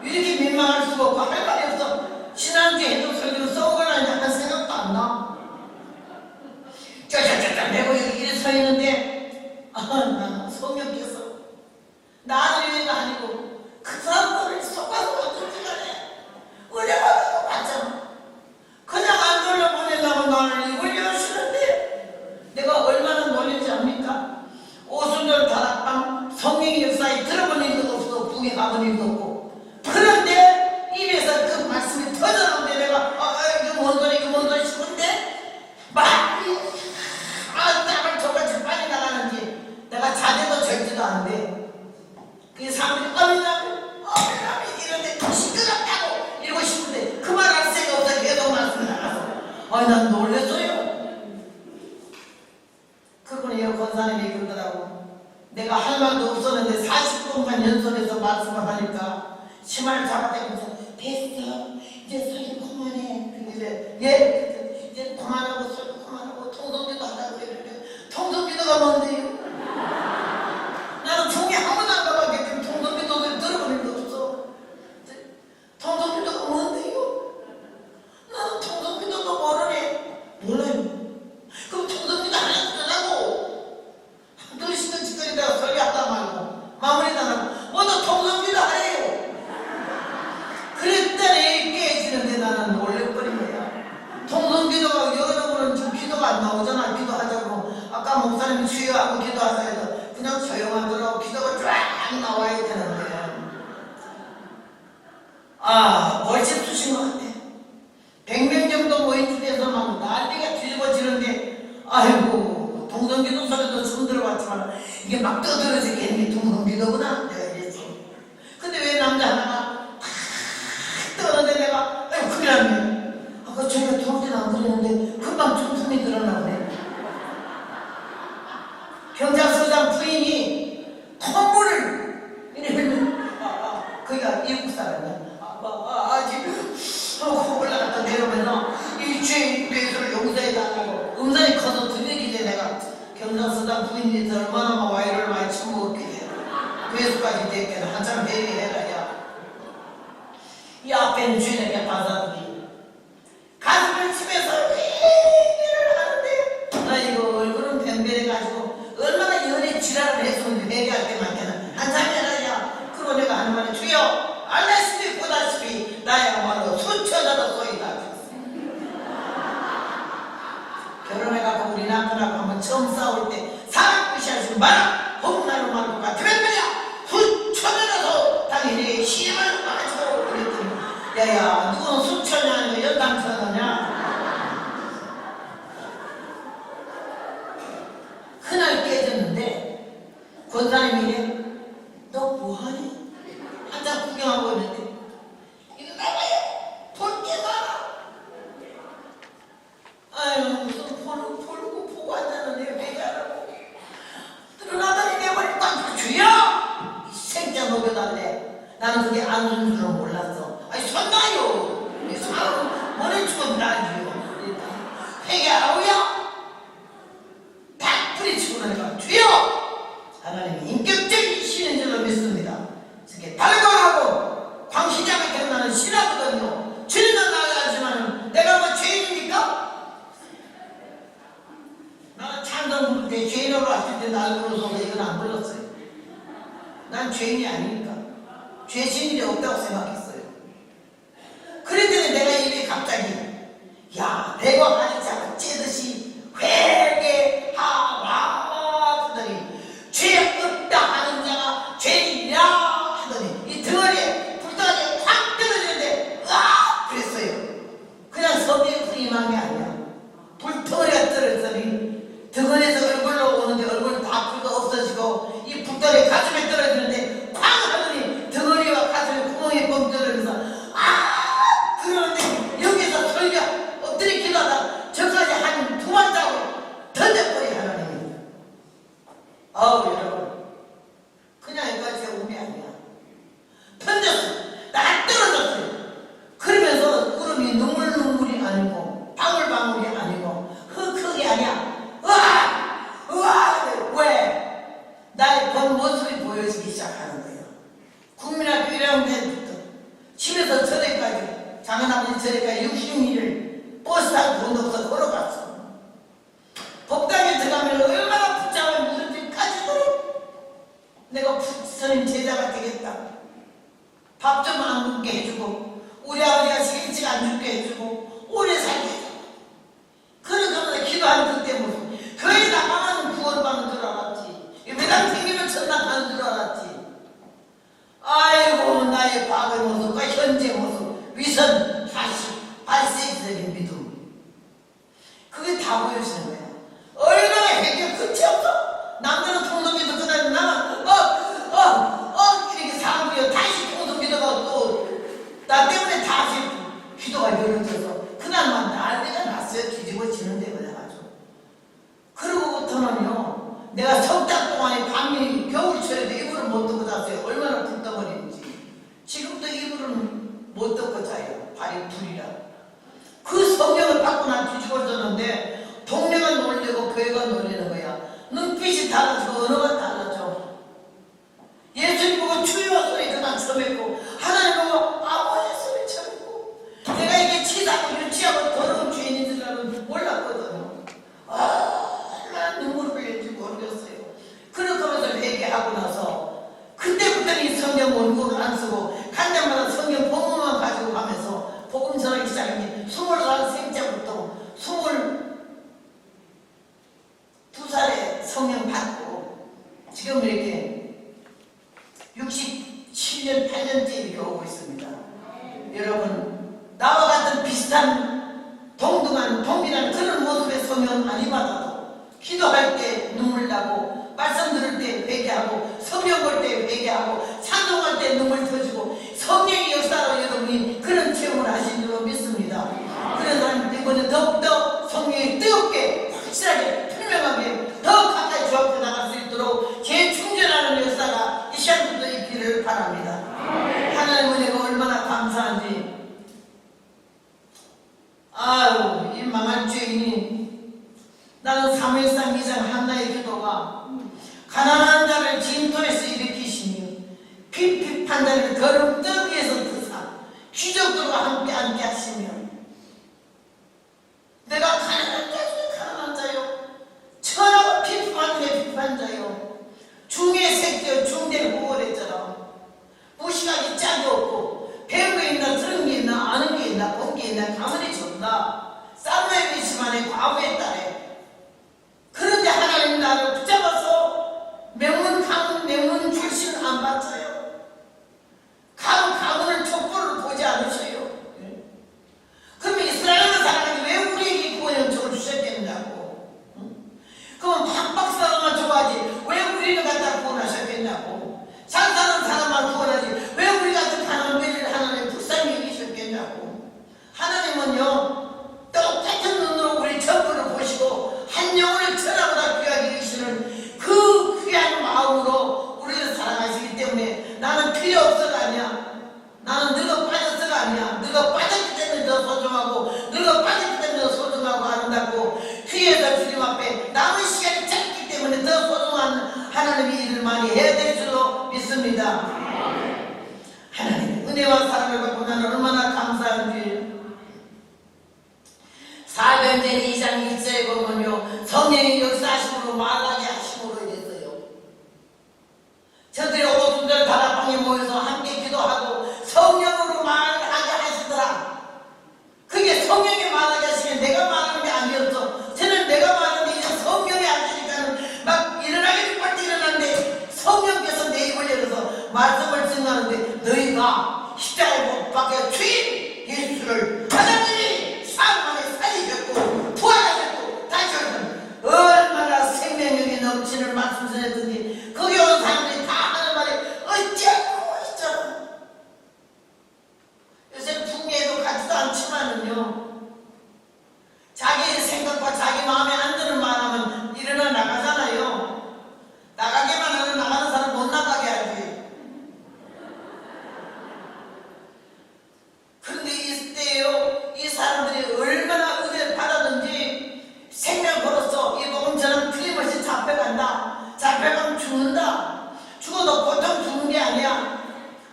이렇게 민망할 수가 없고 할 말이 없어. 지난주에 해도 설교를 써오거나 한 생각도 안 나. 짜자자자 내가 여기 이래 서 있는데 나 성령께서 나를 위해가 아니고 그 사람들을 속아서 어떻게 가네. 은혜받아도 맞잖아. 그냥 안 돌려보내려고 나를 올려주시는데 내가 얼마나 놀랬지 압니까? 오순절 다락방 성령의 역사에 들어본 일도 없어. 북에 가본 일도 없고. 그런데 입에서 그 말씀이 터져나오는데 내가 이거 뭔 소리 싶은데 막 땀을 저같이 빨리 나가는지 내가 자제도 절제도 안 돼. 그 사람들이 어미나미 이런데 시끄럽다고 이러고 싶은데 그 말 할 새가 없어. 계속 말씀이 나가서 난 놀랬어요. 그분이 권사님이 그러더라고. 내가 할 말도 없었는데 40분간 연설해서 말씀을 하니까 치마를 잡아당기면서 됐어 이제 설교 그만해. 그래 이제 그만하고 설교 그만하고 통성기도 하라고 그래. 통성기도가 뭔데요? 나는 종이 한 번도 안 가봤겠지. 통성기도를 들어본 일도 없어. 통성기도가 뭔데요? 나는 통성기도도 모르네. 몰라요. 그럼 통성기도 하나 쓰라고. 늘 시간 짓거리 내가 설교하다 말고 마무리도 안 하고 먼저 통성기도 하래요. 그랬더니 깨지는데 나는 놀래버린 거야. 통성기도가 여러분은 지금 기도가 안 나오잖아. 기도하자고 아까 목사님이 주여하고 기도하자 해서 그냥 조용하더라고. 기도가 쫙 나와야 되는데 벌집 쑤신 것 같아. 100명 정도 모인 중에서 막 난리가 뒤집어지는데 아이고 통성기도 소리도 처음 들어봤지만 이게 막 떠들어지게 통성기도구나 내가 이랬어. 근데 왜 남자 하나가 떠는데 내가 큰일 났네. 아까 저희가 들어올 때는 안 그랬는데 금방 춤춤이 드러나네. 경찰서장 부인이 콧물을 이렇게 거기가 미국 사람이야. 지금 올라갔다 내려오면서 이 죄인 죄를 용서해달라고 음성이 커서 들리기 전에 내가 경찰서장 부인이 얼마나 와이를 많이 처먹었길래 외수까지 됐겠네. 한참 회개해라. 이 앞에는 죄인에게 받아들이 가슴을 치면서 회개를 하는데 이거 얼굴은 변변해가지고 얼마나 연애 지랄을 했으면 회개할 때만큼은 한참 해라야. 그리고 내가 하는 말이 주여 알다시피 보다시피 나야말로 수처자로 쏘이다. 결혼해갖고 우리 남편하고 한번 처음 싸울 때 사람 무시하지 마라. 복나루 말고 같으면 말이야 후천연에서 당연히 시험을 마치고 그랬더니 야야 누구는 수천연이냐 연당천하냐 그날 깨졌는데 권사님이 이래 너 뭐하니? 한참 구경하고 있는데 이거 나가요 볼 게 많아 아유 무슨 보고 보고 앉았는데 왜 가라고 드러나더니 내 머리 딱 주여 이 생자 녹여달래 나는 그게 안 오는 줄은 몰랐어 아니 손나요 이 사람 머리 죽은 나지요 회개하라고요 다 뿌리치고 나니까 주여 하나님이 인격적인 신인 줄로 믿습니다 그게 달관하고 광시장에 태어나는 신하거든요 주님은 나가지만 내가 뭐 죄인입니까? 나는 찬송 부를 때 죄인으로 왔을 때 날 불러서 이건 안 불렀어요 난 죄인이 아니니까 죄진 일이 없다고 생각했어요 그랬더니 내가 입에 갑자기 야 내가 가리자가 째듯이 회개하라 하더니 죄 없다 하는 자가 죄인이라 하더니 이 등어리에 불덩이에 확 떨어지는데 으악 그랬어요 그냥 성경에 불임한 게 아니야 불덩어리가 떨어졌더니 등어리에서 얼굴로 오는데 얼굴 다 불가 없어지고 이 불덩이 가슴에 떨어지는데 쾅 하더니 등어리와 가슴에 구멍이 뻥 떨어져서 아 그러는데 여기서 설교 엎드려 기도하다 저까지 한 두 번 자고 던져버려 하나님이 아우 여러분 그냥 이거지 운이 아니야 던졌어 나 떨어졌어요 그러면서 울음이 눈물이 아니고 방울방울이 아니고 흑흑이 아니야 으아 왜 나의 본 모습이 보여지기 시작하는 거예요 국민학교 1학년 때부터 집에서 저래까지 작은아버지 저래까지 66일을 버스 타고 돈 없어 걸어갔어 법당에 들어가면 얼마나 붙잡아 무슨 집까지도 내가 부처님 제자가 되겠다 밥 좀 안 굶게 해주고 우리 아버지가 일찍 안 죽게 해주고 오래 살게 해주고 그러니까 기도하는 그때 모습 교회 나가면 구원받는 줄 알았지 매달 생기면 천당 가는 줄 알았지 아이고 나의 과거의 모습과 현재 모습 위선, 다시 발생적인 믿음 그게 다 보여주는 거야 얼마나 회개 끝이 없어 남들은 통성기도 끝나면 나는 이렇게 사람들이 다시 통성기도가 또 나 때문에 다시 기도가 열어져서 그날만 난리가 났어요 뒤집어지는데 그래가지고 그러고부터는요 내가 석 달 동안에 밤이 겨울철에도 이불을 못 덮고 잤어요 얼마나 불덩어리인지 지금도 이불은 못 덮고 자요 발이 불이라 그 성경을 받고 난 뒤집어졌는데 동네가 놀리고 교회가 놀리는 거야 눈빛이 달라지고 언어가 달라져 예수님 보고 주여 소리 그만 처했고 하나님 보고 아버지 소리 처했고 내가 이게 치사하고 유치하고 더러운 죄인인 줄 알고 몰랐거든요 얼마나 눈물을 흘릴지 모르겠어요 그렇게 하면서 회개하고 나서 그때부터는 이 성경 원고를 안 쓰고 간 데마다 성경 본문만 가지고 가면서 복음 전하기 시작했는데 20살 생자부터 22살에 성령 받고 지금 이렇게 67년 8년째 이렇게 오고 있습니다 여러분 나와 같은 비슷한 동등한 그런 모습의 성령 많이 받아도 기도할 때 눈물 나고 말씀 들을 때 회개하고 성경 볼 때 회개하고 찬송할 때 눈물 터지고 성령의 역사로 여러분이 그런 체험을 하신 줄로 믿습니다 그래서 이번에 더욱더 성령이 뜨겁게 확실하게 분명하게 더 가까이 주 앞에 나갈 수 있도록 재충전하는 역사가 이 시간부터 있기를 바랍니다 하나님 은혜가 얼마나 감사한지 아유 이 망할 죄인이 나는 사무엘상 2장 한나의 기도가 가난한 자를 진토에서 일으키시니 핍핍한 자를 거름덩이에서 드사 귀족들과 함께 앉게 하시며 내가 가난한 자요 천하고 핍핍한 게 핍한 자요 중의 새끼요 중대 후월했잖아 무시하기 짝이 없고 배운 게 있나 들은 게 있나 아는 게 있나 본 게 있나 가만히 줬나 쌈의 미시만의 과부의 딸에 그런데 하나님 나를 붙잡아서 명문 하나님이 일을 많이 해야 될 줄로 믿습니다. 하나님의 은혜와 사랑을 받고 나는 얼마나 감사한지. 사도행전 2장 1절에 보면요, 성령의 역사하심으로 말하게 하심으로 이랬어요. 저들이 오순절 다락방에 모여서 함께 기도하고 성령으로 말하게 하시더라. 그게 성령이 말하게 하시면 내가 말하는 게 아니었어. 저는 내가 말하는 게 이제 성령이 하시니까는 막 일어나기 급할 때 일어났는데 성령께서 내 입을 열어서 말씀을 증거하는데, 너희가 십자가에 못 박혀 주인 예수를 하나님이 사흘 만에 살리셨고 부활하셨고 다시 오셨던 얼마나 생명력이 넘치는 말씀 전했던지 거기 온 사람들이 다 하는 말이 어쩌고 있잖아. 요새 풍계에도 같지도 않지만은요, 자기 생각과 자기 마음에 안 드는 말 하면 일어나 나가잖아요. 나가기만 하면 나가는 사람 못 나가게 하지. 그런데 이때요, 이 사람들이 얼마나 은혜를 받았는지 생명 걸었어. 이 복음처럼 틀림없이 잡혀간다. 잡혀가면 죽는다. 죽어도 보통 죽는 게 아니야.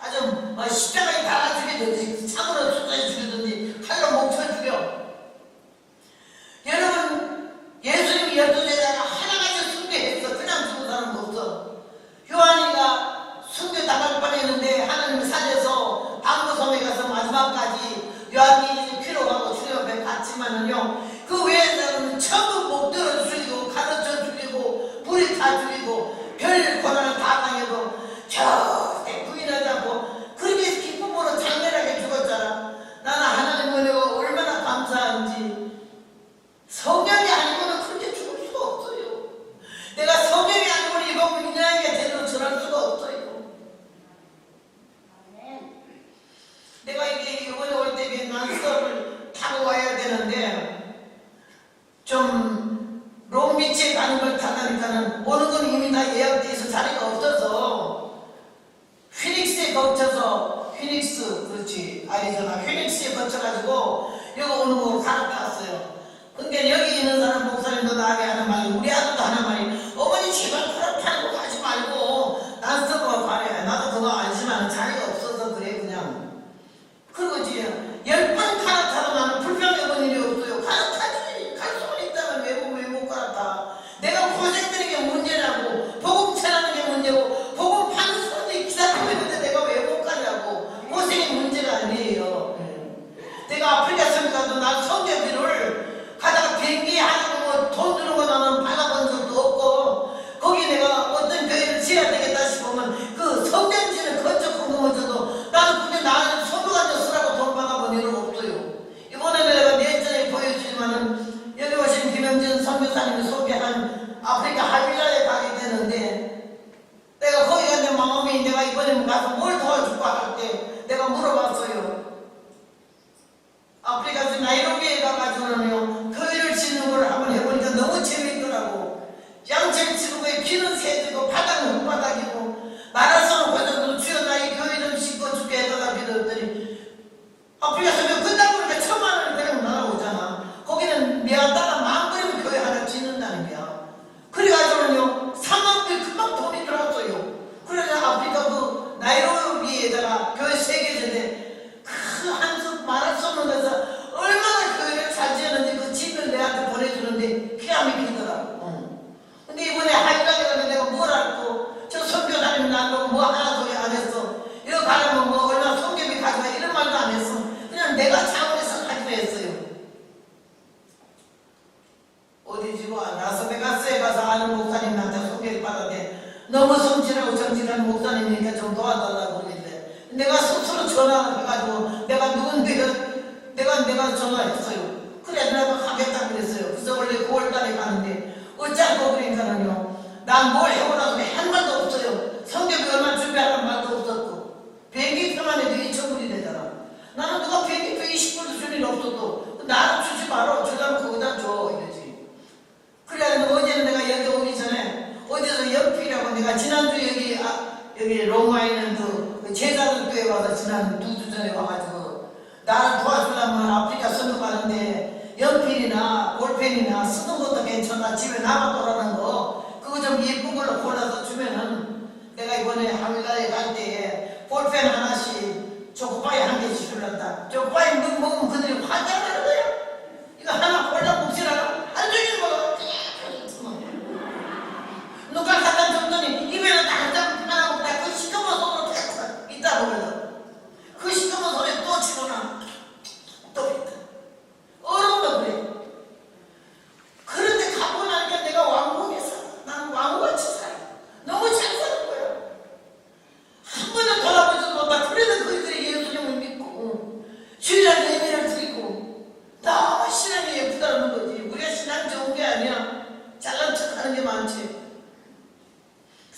아주 십자가에 달아 죽이든지 창으로 쏟아져 죽이든지 칼로 목 쳐 죽여. 여러분, 예수님 12제자가 하나같이 순교했어. 그냥 죽은 사람은 없어. 요한이가 순교 당할 뻔했는데 하나님이 살려서 방구섬에 가서 마지막까지 요한이 피로하고 주님 앞에 갔지만은요, 그 외에는 전부 못 들어 죽이고 가르쳐 죽이고 불이 다 죽이고 별 고난을 다 당해도 절대 부인하지 않고 그렇게 기쁨으로 장렬하게 죽었잖아. 나는 하나님 은혜가 얼마나 감사한지. 성령이 아니고는 그렇게 죽을 수가 없어요. 내가 성령이 아니고는 이거 인간에게 제대로 전할 수가 없어요. 내가 이게 이번에 올 때 난스톱을 타고 와야 되는데 좀 롱비치에 가는 걸 타다니까는 오는 건 이미 다 예약돼 있어 자리가 없어서 휘닉스에 거쳐서 그렇지 아리조나 휘닉스에 거쳐가지고 여기 오는 거 갈아탔어요. 근데 여기 있는 사람 목사님도 나에게 하는 말이, 우리 아들도 하는 말이, 어머니 제발 갈아타는 거 가지 말고 난스톱으로 가래. 나도 그거 알지만 자리가 없어서 그래 그냥. 그리고 이제 10번 갈아타도 나는 불평해 본 일이 없어요. 갈아타지. 갈 수만 있다면 왜 못 갈아타. 내가 고생되는 게 문제라고. 복음 전하는 게 문제고 복음 파는 사람들이 기다리고 있는데 내가 왜 못 가냐고. 고생이 문제가 아니에요. 내가 아프리카 선교가도 난 선교비를 가다가 비행기 하고 돈 주는 거 나는 받아본 적도 없고, 거기 내가 어떤 교회를 지어야 되겠다 싶으면 그 성전지는 거쳐 궁금해져도 나는 그게 나는 선교관료 쓰라고 돈 받아본 일은 없어요. 이번에 내가 내전에 보여주지만은 여기 오신 김영진 선교사님이 소개한 아프리카 하빌라에 가게 되는데, 내가 거기 갔는데 마음이 내가 이번에 가서 뭘 도와줄까 할 때 내가 물어봤어요. 아프리카에서 나이로비에 가가지고는요, 교회를 짓는 걸 한번 해보니까 너무 재밌더라고. 양철 지붕에 비는 새지고 바닥은 흙바닥이고 말아서는 거저도 주여 나의 교회 좀 짓고 죽게 해달라 기도했더니, 아프리카에서 끝나고 보니까 1,000만 원이 그냥 날아오잖아. 거기는 내가 따라 마음껏 교회 하나 짓는다는 거야. 그래가지고는요 3만 불 금방 돈이 들어왔어요. 그래서 아프리카 그 나이로비에다가 교회 3개인데 그 한숨 말할 수 없는 데서 얼마나 교회를 잘 지었는지 그 집을 내한테 보내주는데 기가 막히더라고. 근데 이번에 하이라게 가면 내가 뭘 알고, 저 선교사님이 나보고 뭐 하나 소리 안 했어. 여기 가려면 뭐 얼마나 성경이 가져가 이런 말도 안 했어. 그냥 내가 차원에서 하기로 했어요. 어디지 뭐 라스베가스에 가서 아는 목사님한테 소개를 받았는데 너무 성실하고 정직한 목사님이니까 좀 도와달라고 그러길래 내가 스스로 전화를 해가지고 내가 누군데 내가 전화했어요. 그래 내가 하겠다 그랬어요. 그래서 원래 9월달에 가는데 어쩌고 그러니까는요, 난 뭘 해보라고 한 말도 없어요. 성경이 얼마 준비하라는 말도 없었고 비행기표만 해도 2,000불이 되잖아. 나는 누가 비행기표 20불도 줄 일 없어도 나는 주지 마라. 주려면 거기다 줘 이러지. 그래가지고 어제는 내가 여기 오기 전에 어디서 연필이라고 내가 지난주 여기 로마에 있는 그 제자들 교회 와서 지난 2주 전에 와가지고 나를 도와주려면 아프리카 선교 가는데 연필이나 볼펜이나 쓰는 것도 괜찮아. 집에 남아도라는 거 그거 좀 예쁜 걸로 골라서 주면은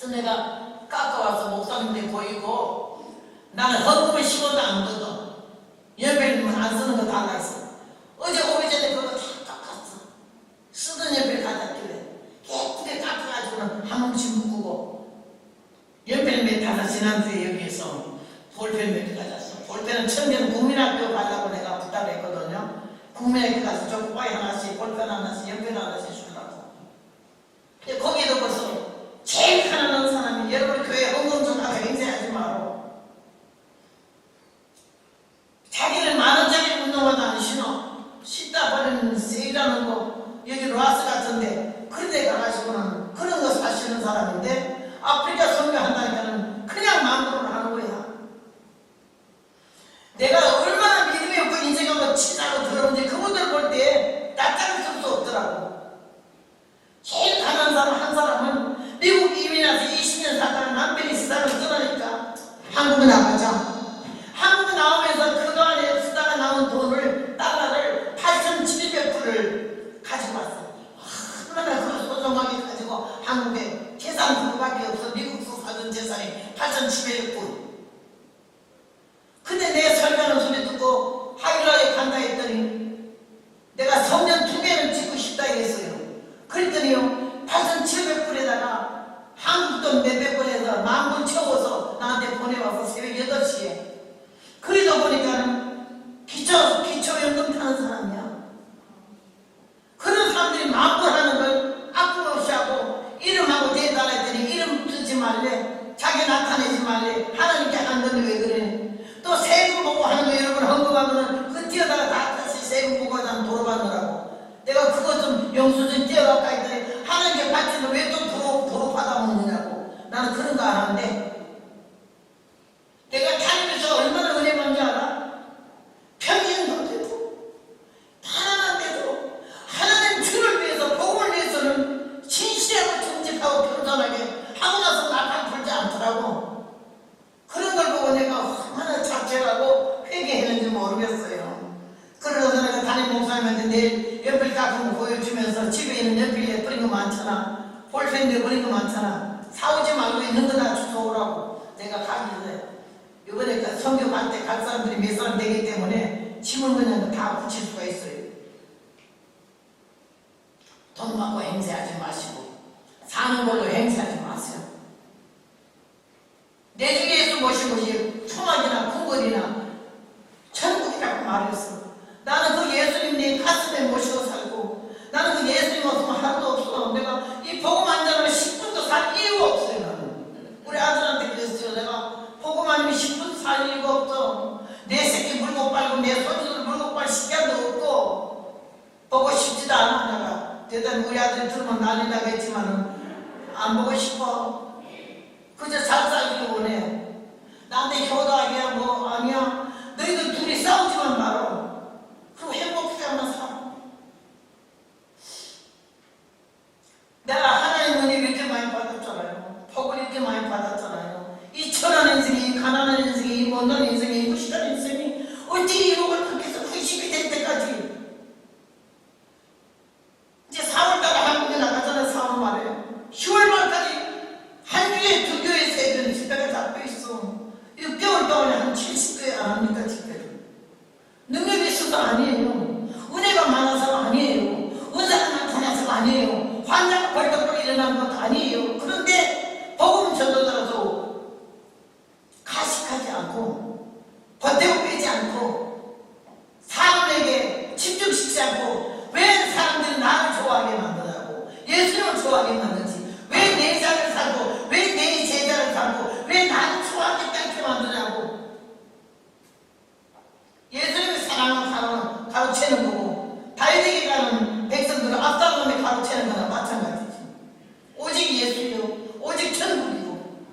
그래서 내가 깎아와서 목사님한테 보이고 나는 헌금을 10원도 안 거든. 연필은 안 쓰는 거 달라했어. 어제 오기 전에 그거 다 깎았어. 쓰던 연필 가져왔길래 깨끗하게 깎아가지고는 한 뭉치 묶고 연필 몇 하나 지난주에 여기에서 볼펜 몇 개 가져왔어. 볼펜은 청년 국민학교 가려고 내가 부탁을 했거든요. 국민학교 가서 초코바이 하나씩, 볼펜 하나씩, 연필 하나씩 주려고. 근데 거기도 벌써 제일 가난한 사람이 여러분 교회 헌금 좀 하고 행세하지 마라. 자기는 만원짜리 운동화도 안 신어. 씻다 버리는 세일하는 거 여기 로아스 같은데 그런 데 가가지고는 그런 거 사시는 사람인데 아프리카 선교한다니까는 그냥 마음대로 하는 거야. 내가 얼마나 믿음이 없고 인생하고 치자고 들어오는지 그분들 볼 때 낯짝을 쓸 수 없더라고. 제일 가난한 사람 한 사람은 미국 이민 와서 20년 살다가 남편이 세상을 떠나니까 한국에 나가자. 한국 나오면서 그동안에 쓰다가 나온 돈을 달러를 8,700불을 가지고 왔어. 얼마나 그걸 소중하게 가지고 한국에 재산 그거밖에 없어. 미국서 사던 재산이 8,700불. 근데 내 설교하는 소리 듣고 하이라에 간다 했더니 내가 성전 2개는 짓고 싶다 했어요. 그랬더니요 8,700불에다가 한국 돈 몇백 불에서 10,000불 채워서 나한테 보내와서 새벽 8시에 그러다 보니까는 기초연금 타는 사람이야. 그런 사람들이 마음껏 하는 걸 아낌없이 하고 이름하고 대달라 했더니 이름 쓰지 말래. 자기 나타내지 말래. 하나님께 한 건데 왜 그래. 또 세금 보고 하는 거 여러분 헌금하면은 그 뛰어다가 다 다시 세금 보고 하자면 도로 받느라고. 내가 그것 좀 영수증 뛰어갈까 했더니 하나님께 받지는 왜 또 도로 받아먹느냐고. 나는 그런 거 안 하는데 내가 다니면서 얼마나 은혜 받는 줄 알아? 평균도 되고 가난한데도 하나님 주를 위해서 복음을 위해서는 진실하고 정직하고 겸손하게 하고 나서 나팔 불지 않더라고. 그런 걸 보고 내가 얼마나 자책하고 회개했는지 모르겠어요. 그러면서 내가 담임 목사님한테 내일 연필 깎은 거 보여주면서 집에 있는 연필에 뿌린 거 많잖아. 볼펜에 뿌린 거 많잖아. 사오지 말고 있는 거 다 주워오라고 내가 가기 전에 이번에 성교 갈 때 갈 사람들이 몇 사람 되기 때문에 짐을 그냥 다 붙일 수가 있어요. 돈 받고 행세하지 마시고 사는 걸로 행세하지 마세요. 내 중에서 모시고 초막이나 궁궐이나 천국이라고 말했어. 나는 그 예수님 내 가슴에 모시고 살고 나는 그 예수님 없으면 하루도 없어. 내가 이 복음 안 전하면 10분도 살 이유가 없어요. 나는 우리 아들한테 그랬어요. 내가 복음 아니면 10분 살 이유가 없어. 내 새끼 물고 빨고 내 손주들 물고 빨 시간도 없고 보고 싶지도 않아. 내가 대단히 우리 아들이 들으면 난리 나겠지만은 안 보고 싶어. 그저 잘 살기를 원해. 나한테 효도하기야 뭐 아니야. 너희들 둘이 싸우지만 말어. 그리고 행복하게 하면 살아. 내가 하나님 은혜 이렇게 많이 받았잖아요. 복을 이렇게 많이 받았잖아요. 이 천한 인생이, 가난한 인생이, 못난 인생이, 무식한 인생이 어떻게 이 복을 그렇게 해서 90이 될 때까지 이제 4월달에 한국에 나가잖아. 4월 말에 10월 말까지 한 주에 2교회 세전 집회가 잡혀있어. 6개월 동안에 한 70교회 안 합니까 집회를. 능력이 있어서 아니에요. 은혜가 많아서 아니에요. 은사가 나타나서 아니에요. 환자가 벌떡벌떡 일어나는 것도 아니에요. 그런데 복음 전도자라도 가식하지 않고 버티고 빼지 않고 사람에게 집중시키지 않고 왜 사람들이 나를 좋아하게 만드냐고. 예수님을 좋아하게 만드지. 왜 내 자를 살고 왜 내 제자를 살고 왜 나를 좋아하게 땡게 만드냐고. 예수님의 사랑하는 사람은 가로채는 거고 다윗에게 가는 백성들은 압살롬에 가로채는 거나 마찬가지지. 오직 예수요 오직 천국이고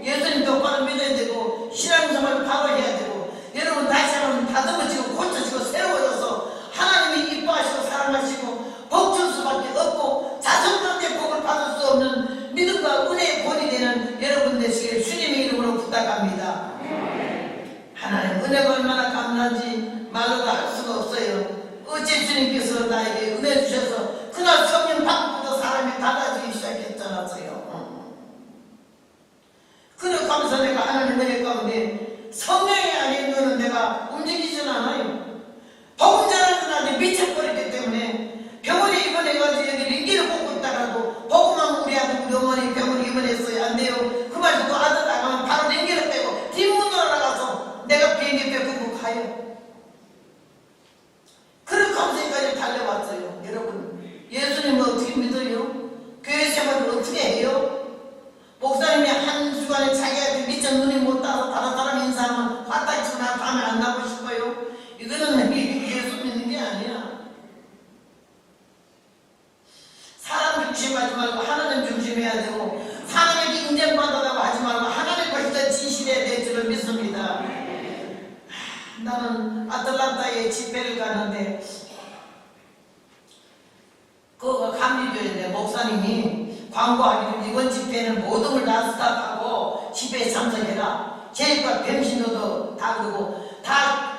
예수님 똑바로 믿어야 되고 신앙생활을 바로 해야 되고 여러분 다시 한번 다듬어지고 고쳐지고 새로워져서 하나님이 이뻐하시고 사랑하시고 복 줄 수밖에 없고 자손들한테 복을 받을 수 없는 믿음과 은혜의 본이 되는 여러분 되시길 주님의 이름으로 부탁합니다. 하나님 은혜가 얼마나 감사한지 말로 다 할 수가 없어요. 어째 주님께서 나에게 은혜 주셔서 그날 성령 받고부터 사람이 달라지기 시작했잖아요. 계속하면서 내가 하나님 은혜 가운데 성령이 아닌 거는 내가 움직이진 않아요. 복음 전하는 나한테 미쳐버렸기 때문에 병원에 입원해가지고 여기 링기를 꽂고 있다가도 복음만 우리 아들 우리 어머니 병원에 입원했어요. 안 돼요. 그 말 듣고 아들 나가면 바로 링기를 빼고 뒷문으로 나가서 내가 비행기 빼고 가요. 그런 감성까지 달려왔어요. 여러분, 예수님을 어떻게 믿어요? 교회 생활을 어떻게 해요? 목사님이 한 주간에 자기한테 미쳐 눈이 못 따서 다른 사람 인사하면 화딱 치나 다음에 안 가고 싶어요? 이거는 예수 믿는 게 아니야. 사람 중심하지 말고 하나님 중심해야 되고, 사람에게 인정받으라고 하지 말고 하나님과 일단 진실해야 될 줄을 믿습니다. 나는 아틀란타에 집회를 가는데 그거 감리교회인데 목사님이 광고하기로 이번 집회는 모든 걸 다 스탑하고 집회에 참석해라. 제일과 뱀신호도 다 그러고 다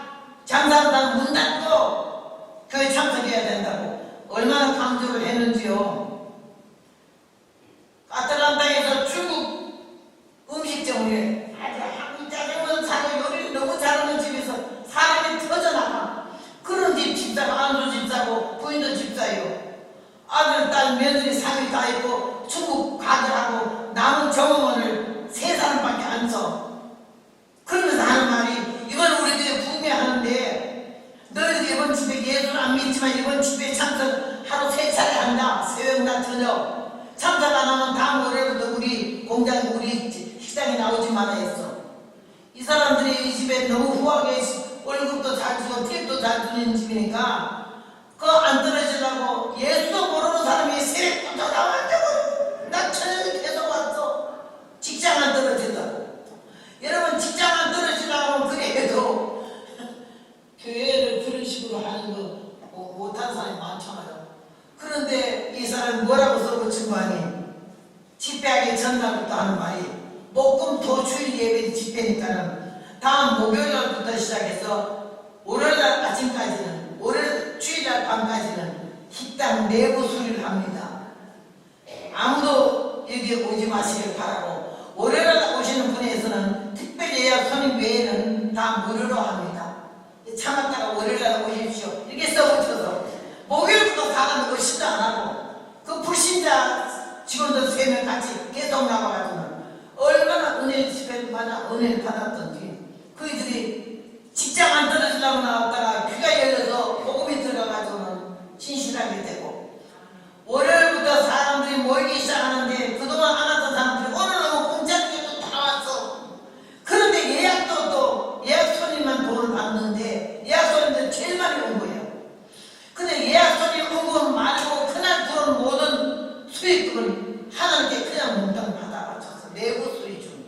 장사단 문 닫고 교회 참석해야 된다고 얼마나 강조를 했는지요. 아틀란타에서 중국 음식점에 아주 한국 짜장면 사고 요리를 너무 잘하는 집에서 사람이 터져나가. 그런 집 집사가 안주 집사고 부인도 집사예요. 아들, 딸, 며느리 3일 다 있고 중국 가게하고 남은 정원을 3사람밖에 안 써. 그러면서 하는 말이 이건 우리들이 구매하는데 너희들 이번 집에 예수를 안 믿지만 이번 집에 참석 하루 3차례 한다. 새벽, 저녁. 참석 안 하면 다음 월요일부터 우리 공장, 우리 식당에 나오지 마라 했어. 이 사람들이 이 집에 너무 후하게 월급도 잘 주고 팁도 잘 주는 집이니까 그거 안 떨어지려고 예수도 모르는 사람이 새벽부터 나왔다고. 나 저녁에 계속 왔어. 직장 안 떨어진다고. 여러분, 직장 안 떨어지려고 그래도 교회를 그런 식으로 하는 거 못하는 사람이 많잖아요. 그런데 이 사람이 뭐라고 써붙인 거 아니? 집회하기 전날부터 하는 말이 목금 주일 예배 집회니까는 다음 목요일날부터 시작해서 월요일날 아침까지는 월요일 주일날 밤까지는 식당 내부 수리를 합니다. 아무도 여기에 오지 마시길 바라고 월요일날 오시는 분에서는 특별 예약 손님 외에는 다 무료로 합니다. 참았다가 월요일날 오십시오. 이렇게 써붙여서 목요일부터 사람을 의식도 안 하고 그 불신자 직원들 3명 같이 계속 나와가지고 얼마나 은혜를 집회를 받아 은혜를 받았던지 그이들이 직장 안 떨어지려고 나왔다가 귀가 열려서 복음이 들어가지고는 진실하게 되고 월요일부터 사람들이 모이기 시작하는데 그동안 안 왔던 사람들이 오늘은 공짜기도 다 왔어. 그런데 예약도 또 예약 손님만 돈을 받는데 예약 손님들 제일 많이 온 거예요. 근데 예약 손님 온 건 말고 그날 들어온 모든 수익금을 하나님께 그냥 몽땅 받아가셔서 내부 수리 중.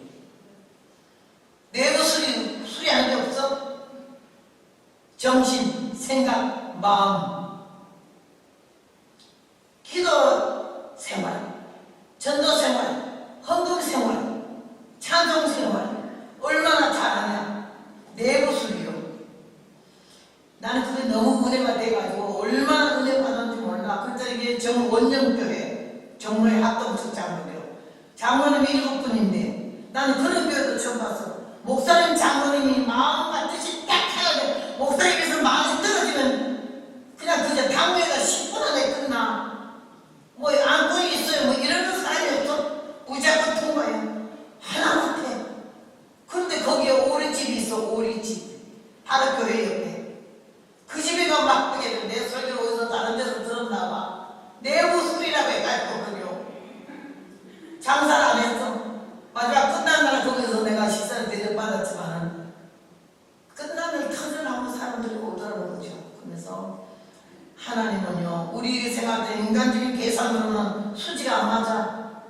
내부 수리한 게 없어? 정신, 생각, 마음, 기도 생활, 전도 생활, 헌금 생활, 찬송 생활 얼마나 잘하냐? 내부 수리요. 나는 그게 너무 은혜가 돼가지고 얼마나 은혜 받았는지 몰라. 그때 이게 정원정교회 정로의 합동측 장로교 장로님이 7분인데 나는 그런 교회도 처음 봤어. 목사님 장로님이 마음과 뜻이 딱 해가지고 목사님께서 마음이 떨어지면 그냥 그저 당회가 10분 안에 끝나. 뭐 안고 있어요. 뭐 이러는 사람이 없어. 무조건 통과야. 하나같아. 그런데 거기에 오리집이 있어. 오리집. 바로 교회 옆에. 그 집에 가면 막 보게 내 설교를 어디서 다른 데서 들었나 봐. 내부 수리라고 해가지고 장사를 안 했어. 마지막 끝난 날 거기서 내가 식사를 대접받았지만 끝나면 터져나오는 사람들이 오더라고요. 그래서 하나님은요 우리 생각할 때 인간적인 계산으로는 수지가 안 맞아.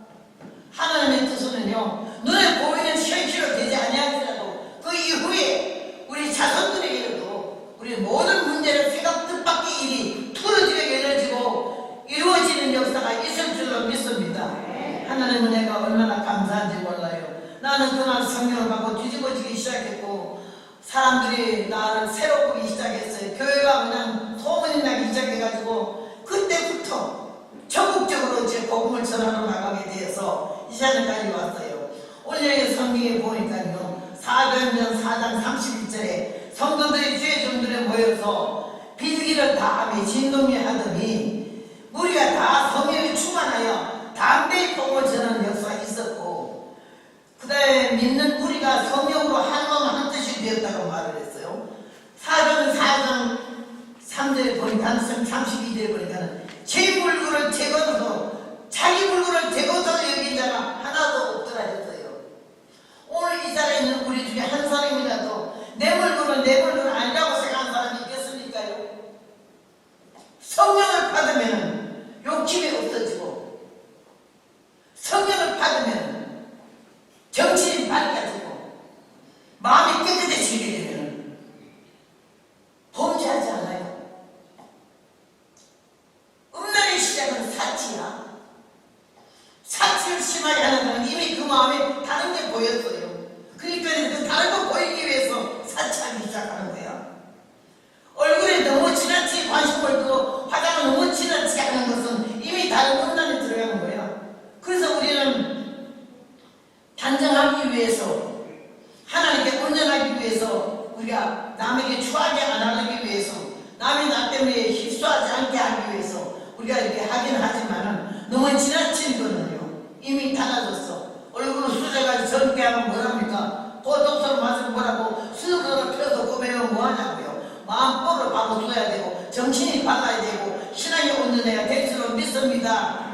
하나님의 뜻은요 눈에 보이는 현실로 되지 아니하더라도 그 이후에 우리 자손들에게도 우리 모든 문제를 생각 뜻밖의 일이 틀어지게 열려지고 이루어지는 역사가 있을 줄로 믿습니다. 하나님 은혜가 얼마나 감사한지 몰라요. 나는 그날 성경을 받고 뒤집어지기 시작했고 사람들이 나를 새로 보기 시작했어요. 교회가 그냥 소문이 나기 시작해가지고 그때부터 전국적으로 제 복음을 전하러 나가게 되어서 이 자리까지 왔어요. 오늘 여기 성경에 보니 4장 31절에 성도들이 주의 종들에 모여서 비둘기를 다 하며 진동이 하더니 우리가 다 성령에 충만하여 담대히 복음을 전하는 역사가 있었고, 그 다음에 믿는 우리가 성령으로 한 마음 한 뜻이 되었다고 말을 했어요. 4장 3절에 보니까 32절에 보니까는 제 물건을 제거하고 자기 물건을 제거하고 여긴 자가 하나도 없더라 했어요. 오늘 이 자리에 있는 우리 중에 한 사람이라도 내 물건은 내 물건 아니라고 생각하는 사람이 있겠습니까요? 성령을 받으면 욕심이 없어지고, 성령을 받으면 정신이 밝아지고, 마음이 깨끗해지게 되면 범죄하지 않아요. 음란의 시작은 사치야. 사치를 심하게 하는 사람은 이미 그 마음에 다른 게 보였어요. 그러니까 그 다른 거 보이기 위해서 사치하기 시작하는 거야. 얼굴에 너무 지나치게 관심을 두고 화장을 너무 지나치게 하는 것은 이미 다른 음란에 들어가는 거야. 그래서 우리는 단정하기 위해서, 하나님께 온전하기 위해서, 우리가 남에게 추하게 안 하기 위해서, 남이 나 때문에 휩싸지 않게 하기 위해서 우리가 이렇게 하긴 하지만은 너무 지나친 거는요 이미 달라졌어. 얼굴을 수제가지고 젊게 하면 뭐합니까? 고독서를 마시고 뭐라고 수저를 펴서 꼬매면 뭐하냐고요. 마음보를 바꿔줘야 되고 정신이 밝아야 되고 신앙이 온전해야 될 줄로 믿습니다.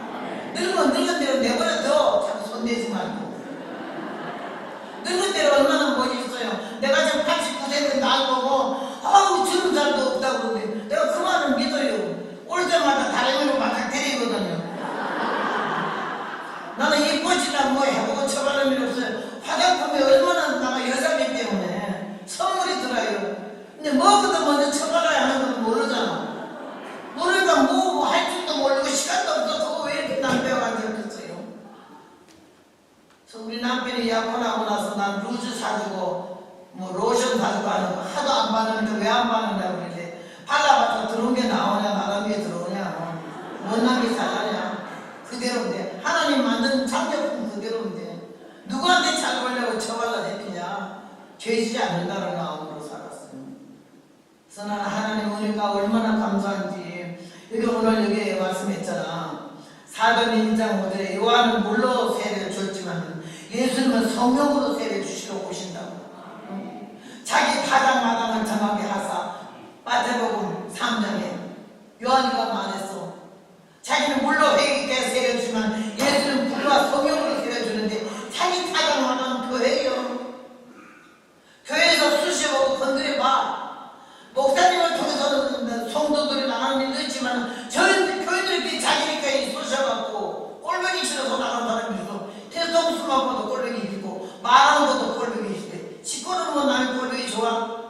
늙은 대로 내버려둬. 자꾸 손대지 말고. 늙은 대로 얼마나 멋있어요. 내가 지금 89세인데 날 보고 아우 주름살도 없다고 그러는데 내가 그 말을 믿어요. 올 때마다 다리미로 막을 때리거든요. 나는 예뻐지나 뭐 해보고 처벌할 일 없어요. 화장품이 얼마나 나가 여자기 때문에 선물이 들어요. 근데 뭐보다 먼저 처벌해야 하는 건 모르잖아. 모르니까 뭐 할 줄도 모르고 시간도 없어. 그거 왜 이렇게 남편가 앉았겠어요. 그래서 우리 남편이 약혼하고 나서 난 루즈 사주고 뭐 로션 사주고 하는 거 하도 안 바르는데 왜 안 바르냐고 그러는데 발라봤자 들어온 게 나오냐 나간 게 들어오냐 못난 게 잘하냐 그대로인데 하나님 만든 창조품 그대로인데 누구한테 잘 보려고 처발라 대피냐. 죄지지 않는다는 마음으로 살았어요. 그래서 나는 하나님 은혜가 얼마나 감사한지. 여기 오늘 여기에 말씀했잖아. 사도행 1장 5절에 요한은 물로 세례를 줬지만 예수님은 성령으로 세례를 주시러 오신다고. 자기 가장마당을 정하게 하사 마태복음 3장에 요한이가 말했어. 자기는 물로 회개케 세례를 주지만 예수는 불과 성령으로 세례를 주는데 자기 가장마당은 교회예요. 교회에서 수시보고 건드려봐. 목사님을 통해서는 성도들이 나가는 일도 있지만 저희 교인들이 자기니까 쏘셔갖고 꼴보기 싫어서 나간 사람이 있어. 대성수만 봐도 꼴보기 싫고 말하는 것도 꼴보기 싫대. 시끄러우면 나는 꼴보기 좋아?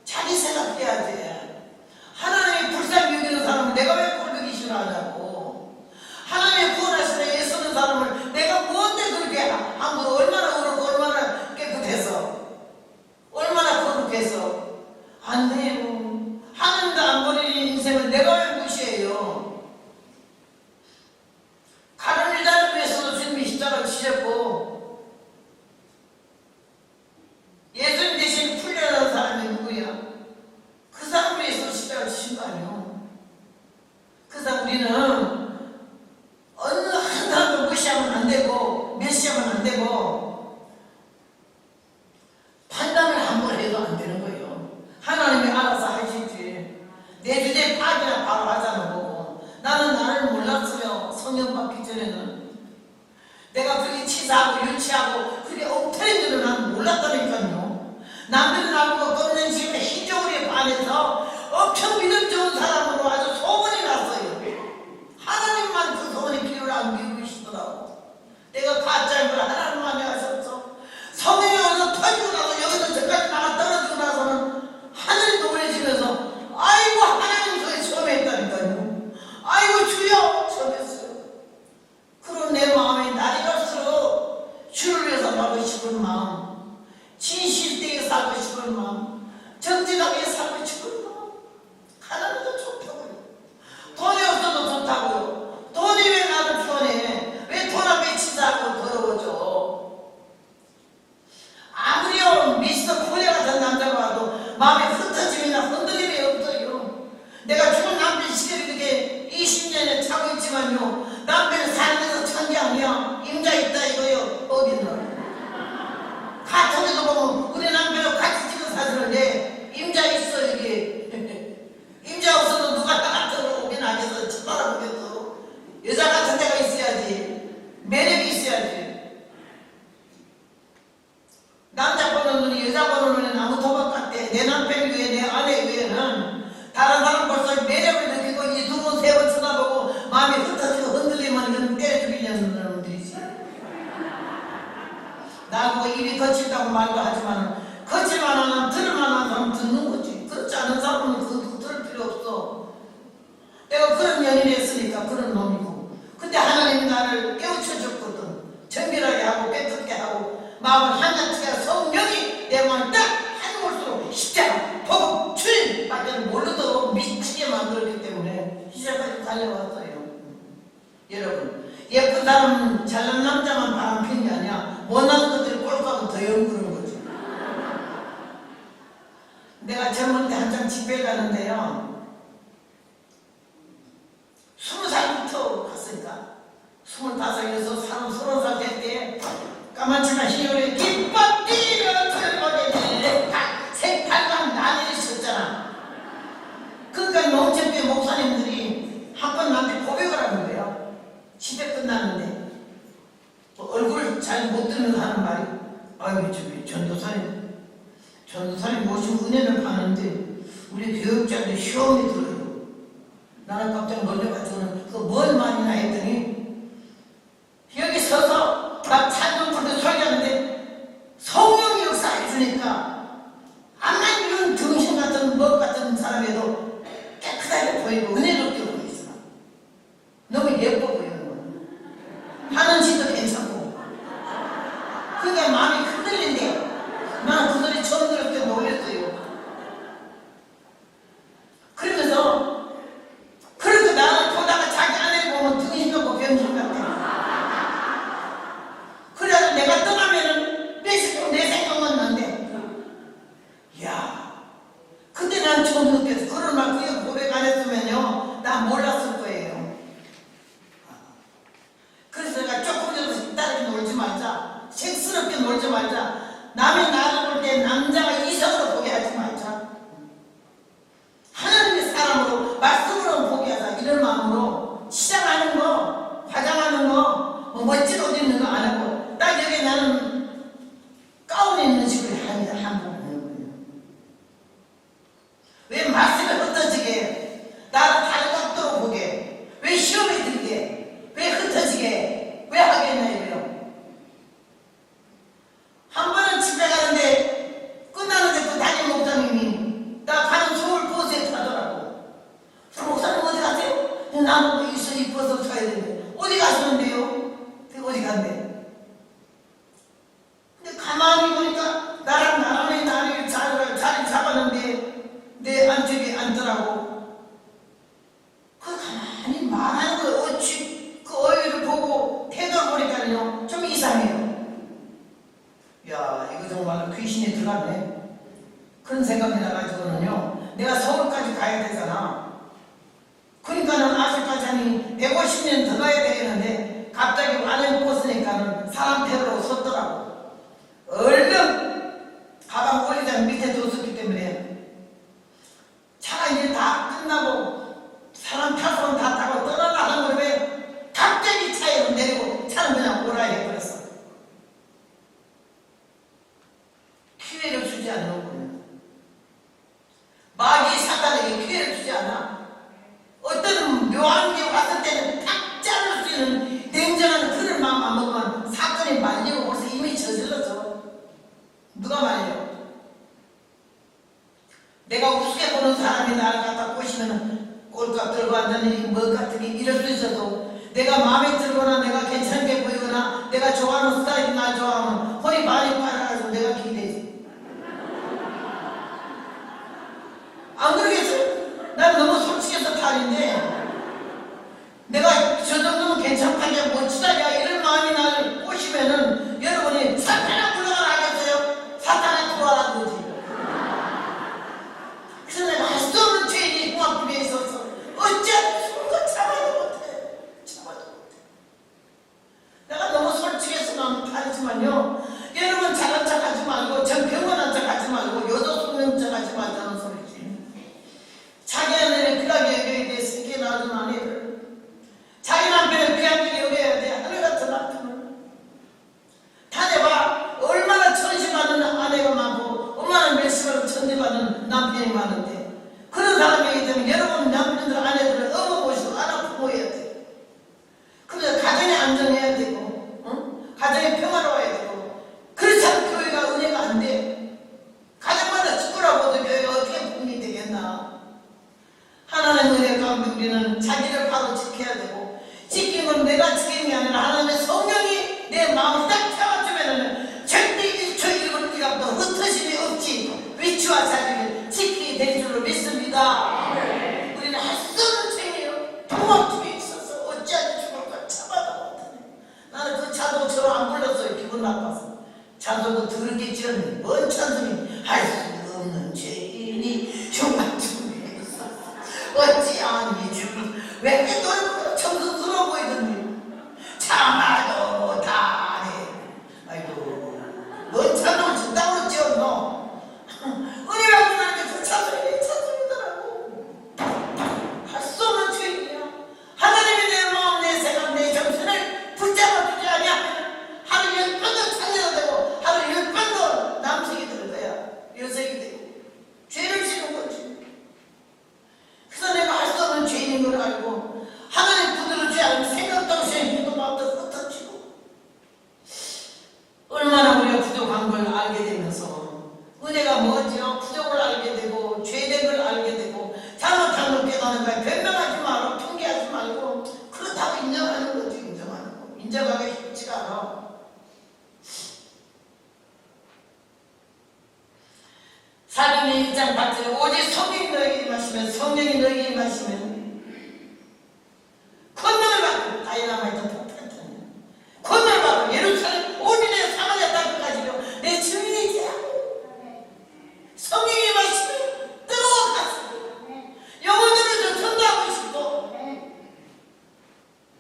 자기 생각해야 돼. 하나님의 불쌍히 여기는 사람을 내가 왜 꼴보기 싫어하냐고. 하나님의 구원하시는 애쓰는 사람을 내가 뭔데 그렇게 함부로 얼마나 어렵고 얼마나 깨끗해서 얼마나 거룩해서 안 돼요. 하나님도 안 버리는 인생을 내가 왜 무시해요. 가는 일자를 위해서도 주님이 십자가를 지셨고 예수님 대신 풀려나는 사람이 누구야? 그 사람 위해서 십자가를 지신 거 아니에요. 그래서 우리는 어느 한 사람을 무시하면 안 되고 멸시하면 안 되고 판단을 한번 해도 안 되는 거예요. 하나님이 알아서 하시지. 내 주제 파악이나 바로 하자는 거고. 나는 나를 몰랐어요. 성령 받기 전에는. 내가 그렇게 치사하고 유치하고 그렇게 엉터리인 줄은 나는 몰랐다니까요. 남들은 알고 꺾는 식으로 희조리에 반해서 엄청 믿음 좋은 사람으로 아주 소문이 났어요. 하나님만 그 소문이 귀를 안 기울이고 계시더라고. 내가 가짜인 걸 하나님만이 하셨어. 성령이 어디서 터지고 나서 여기서 저까지 나가 떨어지고 나서는 하늘이 노래지면서 아이고 하나님 소리 처음 했다니까요. 아이고 주여 처음 했어요. 그런 내 마음이 날이 갈수록 주를 위해서 살고 싶은 마음, 진실되게 살고 싶은 마음, 정직하게 살고 싶은 마음. 하나님도 좋다고요. 돈이 없어도 좋다고요. 돈이 왜 나를 편해? 왜 돈 앞에 치사하고 더러워져? 아무리 미스터 코리아 같은 남자 보는 눈이 여자 보는 눈이 나무 도박 같대. 내 남편 위에 내 아내 위에는 다른 사람 벌써 매력을 느끼고 이 두 번 세 번 쳐다보고 마음이 흩어지고 흔들리면 이건 때려 죽이려는 놈들이지. 나보고 입이 거칠다고 말도 하지만 거칠만 하면 들을만한 사람 듣는 거지. 그렇지 않은 사람은 그거 들을 필요 없어. 내가 그런 연인을 했으니까 그런 놈이고. 근데 하나님이 나를 깨우쳐줬거든. 정결하게 하고 깨끗게 하고 마음을 한가지게 하고 성령이 내 마음을 딱 한 곳으로 십자가, 복음, 주님 밖에 모르도록 미치게 만들었기 때문에 시작까지 달려왔어요. 여러분, 예쁜 사람은 잘난 남자만 바람핀 게 아니야. 못난 것들이 꼴까고 더 연구는 거지. 내가 젊을 때 한참 집회 가는데요. 20살부터 갔으니까 25, 6, 30살 될 때 까만치마 흰옷에 깃발 뛰며 철거되네 색깔만 난리를 쳤잖아. 그러니까 농촌교회 목사님들이 한 번 나한테 고백을 하는 거예요. 집회 끝났는데 얼굴 잘 못 들으면서 하는 말이 아이고 저기 전도사님 모시고 은혜를 파는데 우리 교육자들 시험이 들어요. 나는 깜짝 놀래가지고는 그 뭔 말이나 했더니 여기 서서 나 찬송 부르고 설교하는데 성령이 역사해 주니까 암만 이런 등신 같은 멋 같은 사람에도 깨끗하게 보이고 은혜롭게 보이잖아. 너무 예뻐 보이는 거야. 하는 짓도 괜찮고. 그러니까 마음이 흔들린대. 나는 그 소리 처음 들을 때 놀랬어요. 그러면서 그래도 나를 보다가 자기 아내를 보면 등신 같고 병신 같아. 그래서 내가 떠나면은 내 생각만 난대. 이야. 근데 난 처음 느꼈어. 그런 말 그게 고백 안 했으면요. 난 몰랐을 거예요. 그래서 내가 조금이라도 다르게 놀지 말자. 색스럽게 놀지 말자. 남이 나를 볼 때 남자가 이성으로 보게 하지 말자. 하나님의 사람으로 말씀으로 보게 하자. 이런 마음으로 시장하는 거, 화장하는 거, 뭐 멋진 옷 입는 거 안 하고 딱 여기 나는 가운 입는 식으로 합니다. 한번 하는 거예요. 왜 말씀에 흩어지게 나를 달갑도록 보게 왜 시험에 들게 왜 흩어지게 왜 하겠냐 이래요. 한 번은 집에 가는데 끝나는데 그 담임 목사님이 나 가는 서울 버스에 타더라고. 저 목사님 어디 가세요? 나는 이 버스 타야 되는데 어디 가시는데요? 어디 간대? 근데 가만히 보니까 나랑 나란히 나를 자리 잡았는데 내 안쪽에 앉더라고. 그 가만히 말하는 거 어찌 그 어휘를 보고 태도를 보니까요 좀 이상해요. 야 이거 정말 귀신이 들어갔네. 그런 생각이 나가지고는요 내가 서울까지 가야 되잖아. 그러니까는 아직까지 한 150년 더 가야 되겠는데 갑자기 완전 버스니까는 사람 태도로 섰더라고. 얼른 가방 올리자면 밑에 뒀었기 때문에 차가 이제 다 끝나고 사람 타서 다 타고 떠나려 하는 거에 갑자기 차에서 내리고 차는 그냥 오라 해버렸어. 기회를 주지 않는 거예요. 마귀 사탄에게 기회를 주지 않아. 어떤 묘한 게 왔을 때는 탁 자를 수 있는 냉정한 그런 마음 안 먹으면 사건이 말리고 벌써 이미 저질러져. 누가 말려? 내가 우습게 보는 사람이 나를 갖다 꼬시면 꼴값 들고 앉는 뭐 같은 게 이럴 수 있어도 내가 마음에 들거나 내가 괜찮게 보이거나 내가 좋아하는 스타일이 나 좋아하면 허리 많이 빨아가지고 내가 기대지. 안 그러겠어? 난 너무 솔직해서 탈인데 내가 저 정도면 괜찮다냐 멋지다냐 이런 마음이 나를 꼬시면은 여러분이 사탄아 물러가라 하겠어요? 사탄아 들어와라 그러지. 그래서 내가 할 수 없는 죄인이 흉악집에 있어서 어째 숨고 참아도 못해. 내가 너무 솔직해서 난 탈이지만요 마음들이 많은데 그런 사람이기 때문에 여러분 남편들 아내들은 어머 모시고 안아보고 해야 돼. 그래서 가정이 안정해야 되고 가정이 평화로워야 되고 그렇지 않으면 교회가 은혜가 안 돼. 가정마다 죽으라고도 교회가 어떻게 복이 되겠나. 하나님의 은혜 가운데 우리는 자기를 바로 지켜야 되고 지키는 건 내가 지키는 게 아니라 하나님의 성령이 내 마음을 딱 채워주면은 절대 1초 1분 1秒도 흩어짐이 없지. 위치와 자리를 지키게 될 줄로 믿습니다. 우리는 할 수 없는 죄예요. 통합집에 있어서 어찌하지 죽을까 참아도 못하네. 나는 그 자동처럼 안 불렀어요. 기분 나빠서. 자동도 들으기 전에 뭔 찬송이 할 수 없는 죄인이 흉악중에 있어서 어찌하니 죽을 왜 이 노래보다 정성스러워 보이던지 참아도 못하네. 아이고 뭔 찬송을 진땀으로 지었노. 은혜라고 나한테 그 찬송이 내 찬송이더라고. 할 수 없는 죄인이야. 하나님이 내 마음 내 생각 내 정신을 붙잡아주지 아니하면 하루 10번도 찬양이 되고 하루 10번도 남색이 되는 거야. 여색이 되고 죄를 지는 거지. 그래서 내가 할 수 없는 죄인인 걸 알고 하나님 부드러지 않으면 생각도 없이 행동도 마음도 흩어지고 얼마나 우리가 부족한 걸 알게 되면서 은혜가 뭐지요? 부족을 알게 되고 죄된 걸 알게 되고 잘못한 걸 깨닫는 거야. 변명하지 말고 핑계하지 말고 그렇다고 인정하는 거지. 인정하는 거. 인정하기 쉽지가 않아. 사도행 1장 8절에 오직 성령이 너에게 임하시면 성령이 너에게 임하시면 권능을 받고 다이나마이트 폭탄이야. 권능을 받고 예루살렘 온전히 사마리아 땅까지도 내 주인이 되라. 성령이 임하시면 뜨거워 가슴 영혼들을 전도하고 싶고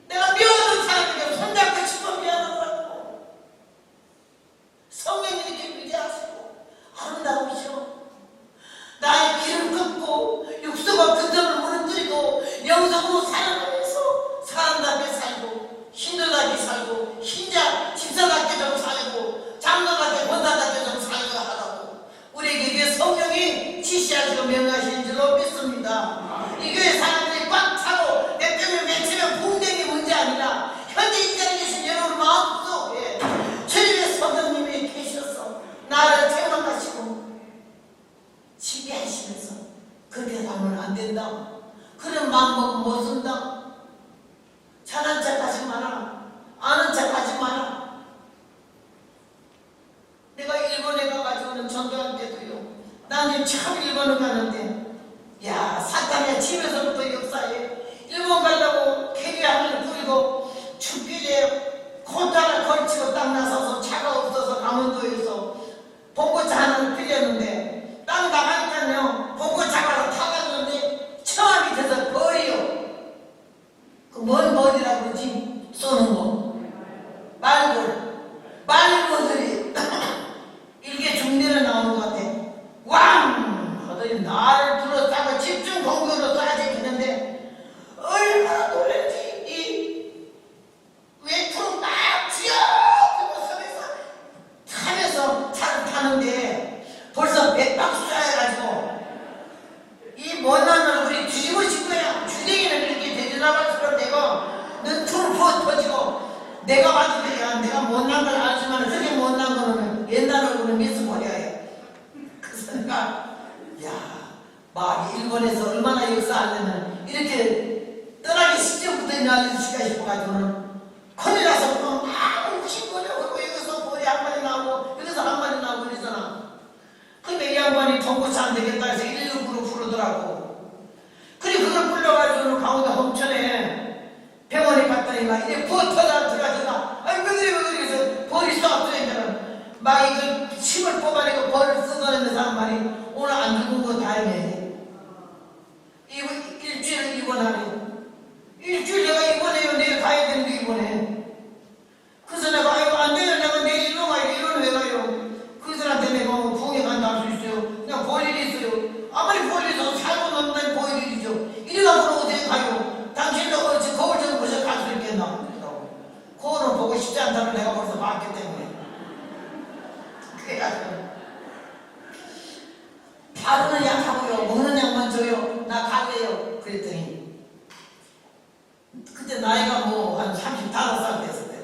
내가 미워하는 사람에게 손잡고 싶어 미안하다고. 성령이 이렇게 위대하시고 아름다우시오. 나의 길을 걷고 육수가 근점을 무너뜨리고 영성으로 살아가면서 사람답게 살고 신도답게 살고 신자 집사답게 좀 살고 장로답게 권사답게 좀 살고 하라고 우리에게 이게 성령이 지시하시고 명하시는 줄로 믿습니다. 이 교회 사람들이 꽉 차고 몇 병을 맺히면 붕댕이 문제 아니라 현재 이 자리에 계신 여러분 마음속에 주님의 성령님이 계셔서 나를 태어나시고 지게 하시면서 그렇게 하면 안 된다. 그런 마음 먹으면 못 쓴다. 잘난 척 하지 마라. 아는 척 하지 마라. 내가 일본에 가가지고는 전도할 때도요. 난 지금 처음 일본을 가는데 야 사탄이야 집에서부터 역사해. 일본 가려고 캐리어를 뿌리고 춥길에 콘타를 걸치고 딱 나서서 차가 없어서 강원도에서 봉고차 하나를 빌렸는데 딱 나가니까요 봉고차가 타갔는데 처마 밑에서 벌이요. 그 뭔 벌이라고 그러지? 쏘는 거 말벌들이 일개 중대로 나오는 것 같아. 왕! 하더니 나를 둘러싸고 집중 공격으로 쏴지키는데 얼마나 놀랬지. 이 외투로 막 쥐어! 그 섬에서 타면서 차를 타는데 벌써 100박수 쏴해가지고 이 못난 얼굴이 뒤집어 진 거야. 주댕이를 이렇게 대전화발처럼 내고 눈투를 부어 터지고 내가 봐도 야 내가 못난 걸 알지만 그게 못난 거는 옛날 얼굴은 미스버려야 해. 그래서 내가 야 막 일본에서 얼마나 역사하려면 이렇게 떠나기 시점부터 날려주시가 싶어가지고는 큰일 나서 막 웃긴거려. 그리고 여기서 볼이 한 마리 나오고 여기서 한 마리 나오고 그러잖아. 근데 이 양반이 통고차 안 되겠다 해서 119로 부르더라고. 그래 그걸 불러가지고는 강원도 홍천에 병원에 갔더니만 이제 버터가 들어가잖아. 아니 왜 그래 해서 벌이 쏘았더니 막 이거 침을 뽑아내고 벌을 뜯어내는 사람 말이 오늘 안 죽은 거 다행이야. 일주일을 입원하네. 일주일 내가 입원해요. 내일 가야 되는데 입원해. 그래서 내가 아이고 안 돼요. 내가 내일 일로 가야 돼. 일로는 왜 가요? 그들한테 내가 부흥회 간다 할 수 있어요. 그냥 볼 일이 있어요. 아무리 볼 일이 있어도 살고 넘는 볼 일이죠. 이래가 보러 어떻게 가요? 당신도 어찌 거울 좀 보셔 갈 수 있겠나? 거울을 보고 싶지 않다는 내가 벌써 봤기 때문에. 그래가지고 발은 약하고요. 나이가 뭐 한 35살 됐을 때요.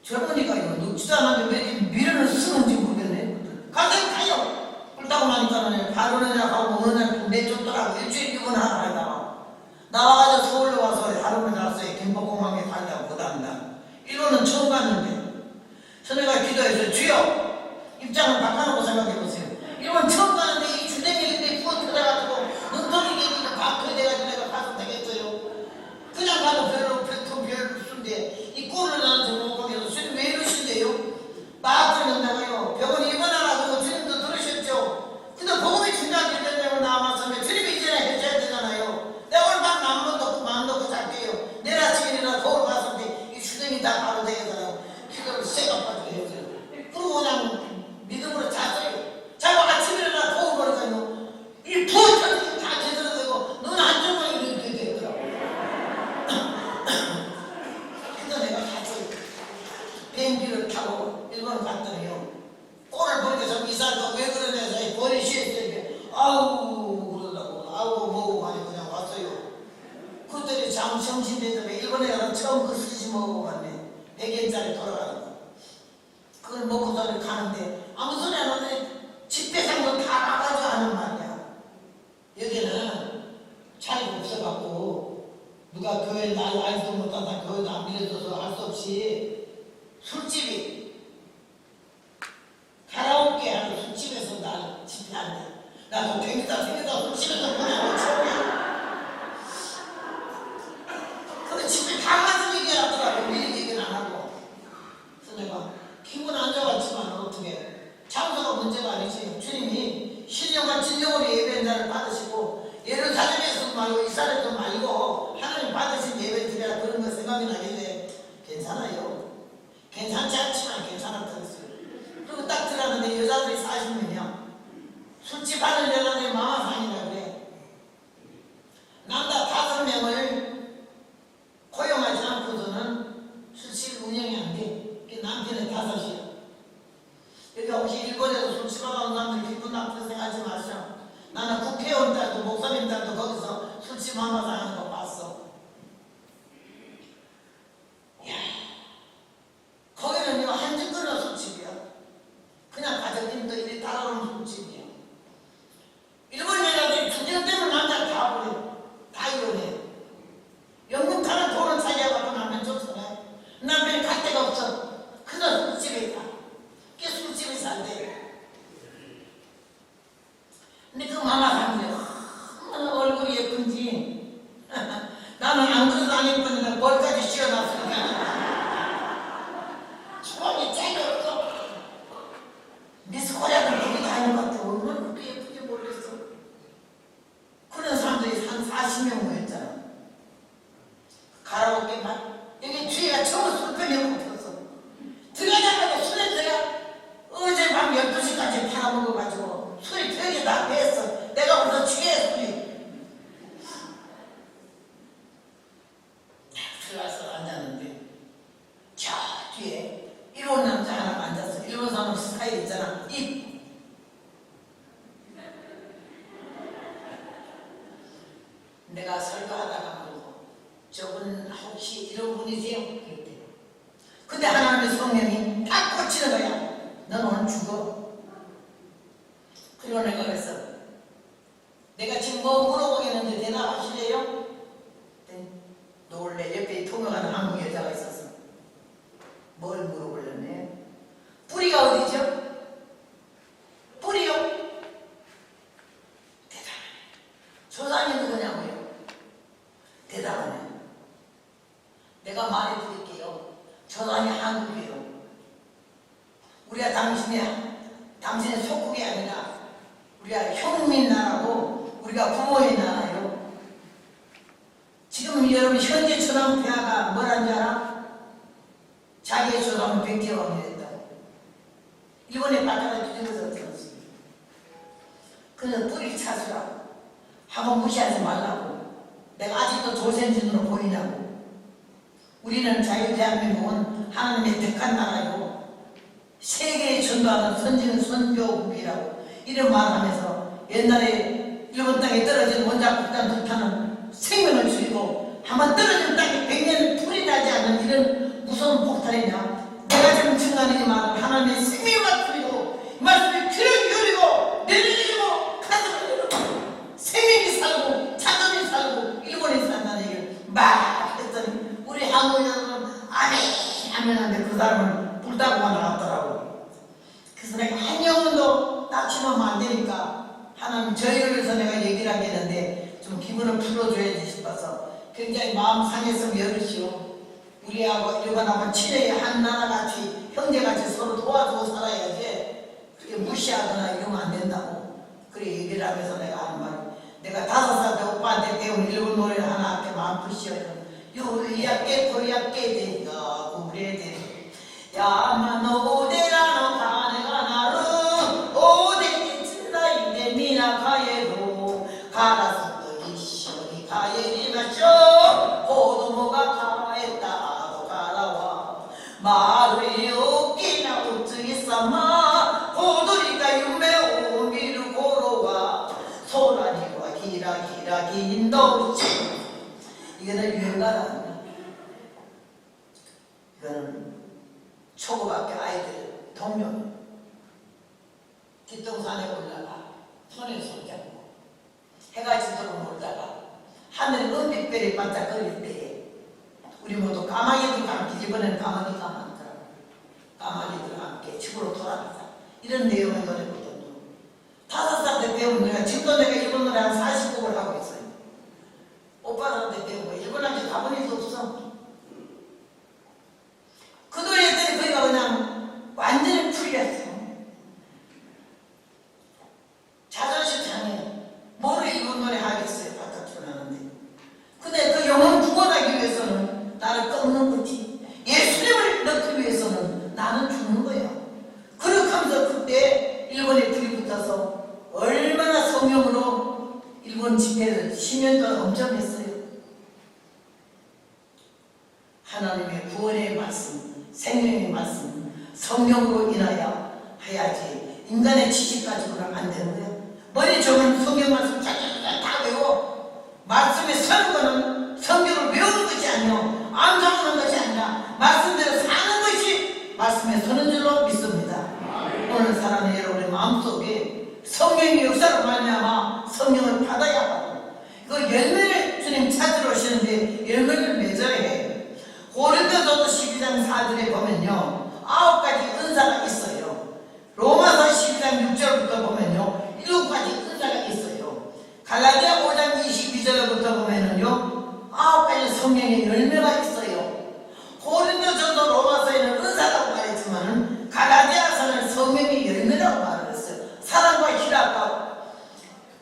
젊으니까 이거 늙지도 않았는데 왜 이렇게 미련을 쓰는지 모르겠네. 가서 가요. 그렇다고 나니까는 바로는 하고 어느 날 내쫓더라고. 일주일 입원하라 하다가 나와가지고 서울로 와서 하루는 잤어요. 김포공항에 간다고 그 다음날. 일본은 처음 갔는데 선배가 기도해서 주여 입장을 바꿔놓고 생각해보세요. 일본 처음 가는데 이 주댕이인데 부어 터져가지고 눈덩이 개니까 박혀야 돼가지고 내가 가서 되겠어요. 그냥 가도 별로 쓴데 이 꼴을 나는 정목하면서 주님 왜 이러신대요? 마트는 내가요 병원 입원하라고 주님도 들으셨죠? 근데 복음이 중요하게 된다고 나왔으면 주님이 이전에 해줘야 되잖아요. 내가 오늘 밤 마음 놓고 잘게요. 내일 아침에 일어나 거울 봤을 때 이 주댕이 다 바로 되겠잖아요. 기도를 쇠가 빠지게 해줘요. 그리고 그냥 믿음으로 잤어요. 자고 아침에 일어나 거울 보니까요 이 부어 터지게 다 제대로 되고 눈 한쪽만 이렇게 되더라고요. 그래서 내가 같이 비행기를 타고 일본 갔더니요 꼴을 보니까 좀 이상하고 왜 그러냐 해서 머리 쉬었더니 아우 그러다고 아우 뭐고 하니 그냥 왔어요. 그때는 정신되더니 일본에 가서 처음 그 스시 먹어봤네. 100엔짜리 돌아가는 거. 그걸 먹고서는 가는데 아무 소리 안 하는데 집배상도 다 나가지고 하는 말이야. 여기는 차이가 없어갖고 누가 교회 날 알지도 못한다 교회도 안 믿어줘서 알 수 없이 술집이 가라오케 하는 술집에서 날 집회한다. 나도 되겠다 술집에서 보내고 처음이야. 그 집에 다 가서 얘기하더라고. 미리 얘기는 안 하고. 그래서 내가 기분 안 좋았지만 어떻게 장소가 문제가 아니지. 주님이 신령과 진정으로 예배의 날을 받으시고 예루살렘에서 말고 이스라엘에서 말고 하나님 받으신 예배 드려야 그런 거 생각이 나길래 괜찮아요. 괜찮지 않지만 괜찮았다고 했어요. 그리고 딱 들어갔는데 여자들이 40명이야. 술집 하는 여자들이 마마상이라 그래. 남자 5명을 고용하지 않고서는 술집 운영이 안 돼. 그게 남편의 5이야. 여기 혹시 일본에서 술집하고 온 사람들 기분 나쁘게 생각하지 마시오. 나는 국회의원 딸도 목사님 딸도 거기서 술집 마마상 하는 거 봤어. 야, 거기는요 한집 끊어 술집이야. 그냥 가족님도 이리 따라오는 술집이야. 일본 여자들이 주정 때문에 남자를 다 버려. 다 이혼해. 영국 가는 돈을 자기하고 남편 줬어요. 남편이 갈 데가 없어. 그냥 술집에 있다. 그게 술집에 산대. 근데 그 마마상이요. 얼굴이 예쁜지. 나는 안 그래도 안 예뻤는데 뭘까지 씌워놨으니까. 소원이 짝이 없어. 미스 코리아들 거기 다니는 것 같아. 얼마나 그렇게 예쁜지 모르겠어. 그런 사람들이 한 40명 모였잖아. 가라오케 막 여기 뒤에가 처음 술병이 폈어. 들어가자마자 술에 내가 어젯밤 12시까지 팔아먹어가지고 술이 되게 다 뺐어. 내가 벌써 취해 술이. 들어가서 앉았는데 저 뒤에 일본 남자 하나 앉았어. 일본 사람 스타일 있잖아. 입. 내가 설교하다가 물고 저분 혹시 이런 분이세요? 그랬대. 근데 하나님의 성령이 딱 꽂히는 거야. 넌 오늘 죽어. 그리고 내가 그랬어. 내가 지금 뭐 물어보겠는데 대답하실래요? 놀래. 옆에 통역하는 한국 여자가 있었어. 뭘 물어보려네? 뿌리가 어디죠? 뿌리요? 대답하네. 조상이 누구냐고요? 대답하네. 내가 말해드릴게요. 조상이 한국이에요. 우리가 당신의 속국이 아니라 우리가 형민 나라고 우리가 부모의 나라예요. 지금 여러분 현재 조상 폐하가 뭐라는지 알아? 자기의 조상은 100개가 됐다고. 이번에 바다가 뒤집어서 들었어요. 그래서 뿌리를 찾으라고. 학원 무시하지 말라고. 내가 아직도 조선진으로 보이냐고. 우리는 자유대한민국은 하나님의 택한 나라요. 세계에 전도하는 선지는 선교국이라고 이런 말하면서 옛날에 일본 땅에 떨어진 원자폭탄 불타는 생명을 죽이고 한번 떨어진 땅에 100년 풀이 나지 않는 이런 무서운 폭탄이냐. 내가 지금 증언하는 이 말은 하나님의 생명의 말씀이고 이 말씀이 귀를 기울이고 내리고 가슴을 열고 생명이 살고 자존이 살고 일본이 산다는 얘기를 막 했더니 우리 한국인은 아멘 아멘 하는데 그 사람은 불다고만 나왔더라고. 그래서 내가 한 영혼도 낙심하면 안 되니까 하나님 저희를 위해서 내가 얘기를 하겠는데 좀 기분을 풀어줘야지 싶어서 굉장히 마음 상했으면 열으시오. 우리하고 일본하고 친해야 한 나라같이 형제같이 서로 도와주고 살아야지 그렇게 무시하거나 이러면 안 된다고 그래 얘기를 하면서 내가 하는 말은 내가 5살 때 오빠한테 배운 일본 노래를 하나 할게 마음 푸시오요. 요리야께 코리야께 대가 구레데 야마노 오데라노 가네가 나루 오데니 친다이데 미나카예로 가라스도 이쇼니 가예리마쇼 고도모가 가했다도 가라와 마루이 오키나 우츠기사마 고도리가 유메 오미루 고로와 소라니와 기라기라 긴도치. 이거는 유행가가 아니야. 이거는 초고학교 아이들 동료 뒷동산에 올라가 손에 손잡고 해가 지도록 놀다가 하늘 은빛별이 반짝거릴 때에 우리 모두 까마귀들과 함께 이번에는 까마귀가 많더라고. 까마귀들과 함께 집으로 돌아가자 이런 내용의 노래거든요. 5살 때 배운 노래가 지금도 내가 일본 노래 한 40곡을 하고 있어요. 오빠한테 배우고 일본한테 가본 일도 없어. 그 노래 했더니 그니까 그냥 완전히 풀렸어. 자존심 상해. 뭐를 일본 노래 하겠어요. 바깥으로 나는데. 근데 그 영혼 구원하기 위해서는 나를 꺾는 거지. 예수님을 넣기 위해서는 나는 죽는 거야. 그렇게 하면서 그때 일본에 불이 붙어서 얼마나 성령으로 일본 집회를 10년 동안 엄청 했어요. 하나님의 구원의 말씀, 생명의 말씀, 성령으로 인하여 해야지. 인간의 지식 가지고는 안 되는 거야. 머리 좋으면 성경 말씀 다 외워. 말씀에 서는 거는 성경을 외우는 것이 아니요 암송하는 것이 아니라 말씀대로 사는 것이 말씀에 서는 줄로 믿습니다. 오늘 사랑하는 여러분의 마음속에 성령의 역사로 말미암아 성령을 받아야 하고 그 열매를 주님 찾으러 오시는데 열매를 맺어야 해. 고린도전서 12장 4절에 보면요 9가지 은사가 있어요. 로마서 12장 6절부터 보면요 7가지 은사가 있어요. 갈라디아 5장 22절부터 보면은요 9가지 성령의 열매가 있어요. 고린도전서 로마서에는 은사라고 말했지만은 갈라디아서는 성령의 열매라고 말을 했어요. 사랑과 희락과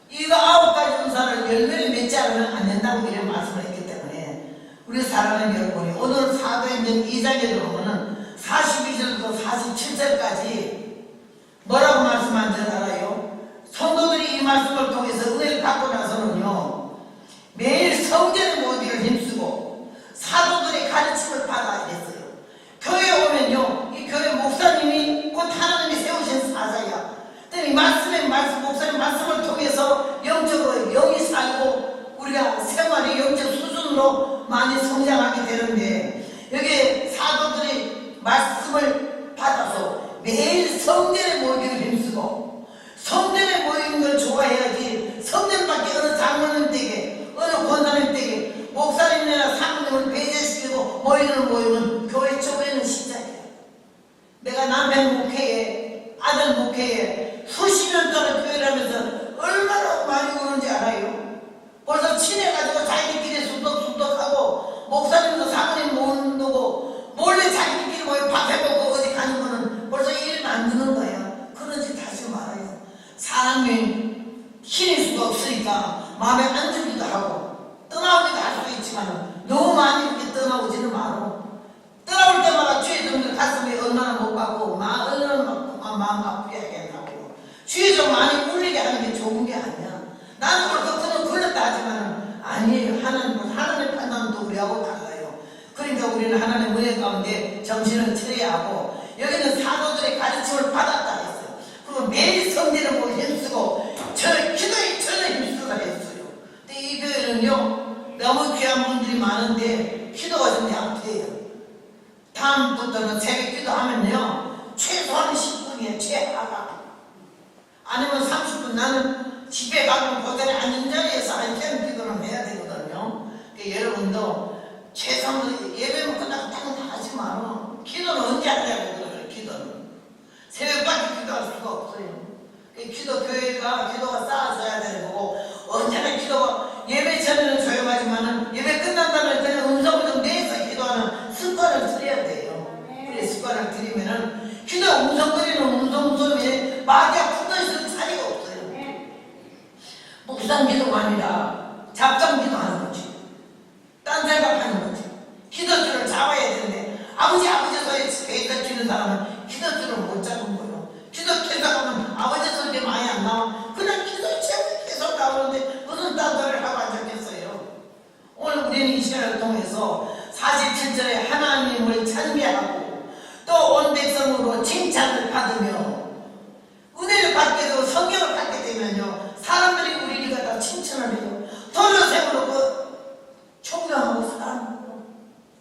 이거 9가지 은사를 열매를 맺지 않으면 안 된다고 이런 말씀을 했기 때문에 우리 사랑하는 여러분이 오늘 사도행전 2장에 들어오면 42절부터 47절까지 뭐라고 말씀한 줄 알아요? 성도들이 이 말씀을 통해서 은혜를 받고 나서는요 매일 성전의 모기를 힘쓰고 사도들의 가르침을 받아야 했어요. 교회에 오면요 이 교회 목사님이 곧 하나님이 세우신 사자야. 이 말씀의 말씀, 목사님 말씀을 통해서 영적으로 영이 살고 우리가 생활의 영적 수준으로 많이 성장하게 되는데 여기 사도들이 말씀을 받아서 매일 성전에 모이기를 힘쓰고 성전에 모이는 걸 좋아해야지 성전밖에 어느 장로님 댁에 어느 권사님 댁에 목사님이나 사모님을 배제시키고 모이는 교회 쪽에는 시작이야. 내가 남편 목회에 아들 목회에 수십 년 동안 교회를 하면서 얼마나 많이 오는지 알아요? 벌써 친해가지고 자기들끼리 수덕수덕하고 목사님도 사모님 모으고 몰래 자기들끼리 모여 밥 해먹고 어디 가는 거는 벌써 일 만드는 거야. 그런지 다시 말아요. 사람이 신일 수가 없으니까 마음에 안 들기도 하고 떠나오기도 할 수 있지만 너무 많이 이렇게 떠나오지는 말어. 떠나올 때마다 주의 정들 가슴이 얼마나 못 받고 얼마나 마음 아프게 하겠냐고. 주의 좀 많이 울리게 하는 게 좋은 게 아니야. 나는 그렇게 걸렸다 하지만 아니에요. 하나님의 판단도 우리하고 달라요. 그러니까 우리는 하나님의 은혜 가운데 정신을 차려야 하고 여기는 사도들의 가르침을 받았다 했어요. 그리고 매일 성전을 보고 힘쓰고 기도에 전혀 힘쓰다 했어요. 근데 이 교회는요 너무 귀한 분들이 많은 하라. 아니면 30분 나는 집에 가면 고전에 앉은 자리에서 한시간 기도를 해야 되거든요. 그러니까 여러분도 최소한 예배만 끝나고 딱 하지 마라. 기도는 언제 하냐고 그래요. 기도는 새벽까지 기도할 수가 없어요. 기도교회가 기도가 쌓아져야 되는 거고, 언제나 기도가 예배 전에는 조용하지만은 예배 끝난 다음에 그냥 음성을 좀 내서 기도하는 습관을 들여야 돼요. 그래 습관을 들이면은 기도 음성거리는 음성 소리에 마귀가 붙어있을 자리가 없어요. 묵상 기도가 아니라 작정 기도하는 거지. 딴 생각하는 거지. 기도줄을 잡아야 되는데 아버지 소리 집에 기는 사람은 기도줄을 못 잡은 거예요. 기도 계속 하면 아버지 소리 많이 안 나와. 그냥 기도 계속 나오는데 무슨 딴 소리를 하고 앉았겠어요. 오늘 우리는 이 시간을 통해서 47절에 하나님을 찬미하고 또 온 백성으로 칭찬을 받으며 은혜를 받게 되고 성경을 받게 되면요 사람들이 우리를 갖다 칭찬을 해요. 돌을 세우고 존경하고 사랑하고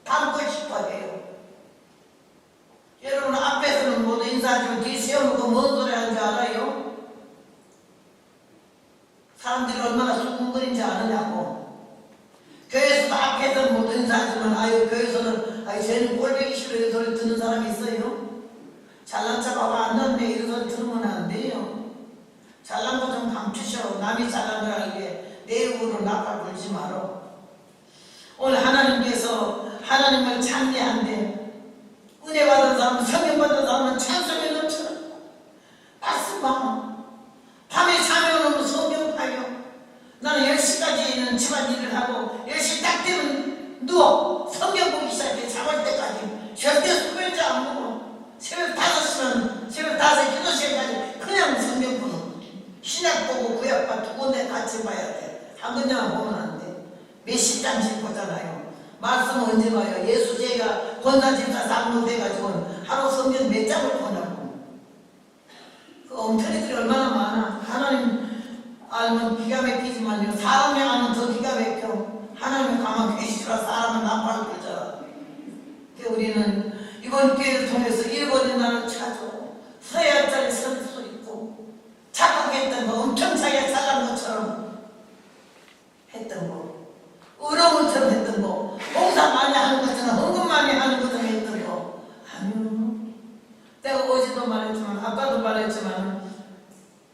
닮고 싶어 해요. 여러분 앞에서는 모두 인사하지만 뒤에 세워놓고 뭔 소리 하는지 알아요? 사람들이 얼마나 수군거린지 아느냐고. 교회에서도 앞에서는 모두 인사하지만 아유 교회에서는 아유 쟤는 꼴보기 싫어 이런 소리 듣는 사람이 있어요? 잘난 척하고 안 났네 이런 소리 들으면 안 돼요. 잘난 거 좀 감추셔. 남이 잘난 걸 알게 내 입으로 나팔 불지 마라. 오늘 하나님께서 하나님을 찬미한대. 은혜 받은 사람, 성령 받은 사람은 찬송에 넘쳐라. 말씀 봐. 밤에 잠이 오면 성경 봐요. 나는 10시까지는 집안일을 하고 10시 딱 되면 누워 성경 보기 시작해. 잠을 때까지 절대 소변지 안 먹어. 새벽 5시면 새벽 5시 기도 시간까지 그냥 성경 보는 거. 신약 보고 구약 봐 두 군데 같이 봐야 돼. 한 군데만 보면 안 돼. 몇십 장씩 보잖아요. 말씀은 언제 봐요? 예수 제가 권사집사 장로 돼가지고 하루 성경 몇 장을 보냐고. 그 엉터리들이 얼마나 많아. 하나님 알면 기가 막히지만요 사람이 알면 더 기가 막혀. 하나님은 가만 계시더라. 사람은 나팔을 불잖아. 우리는 이번 기회를 통해서 잃어버린 나를 찾아 서야짜리 설 수 있고 착각했던 거 엄청 자기가 잘난 것처럼 했던 거 의로움처럼 했던 거 봉사 많이 하는 것처럼 헌금 많이 하는 것처럼 했던 거 아니요. 내가 어제도 말했지만 아까도 말했지만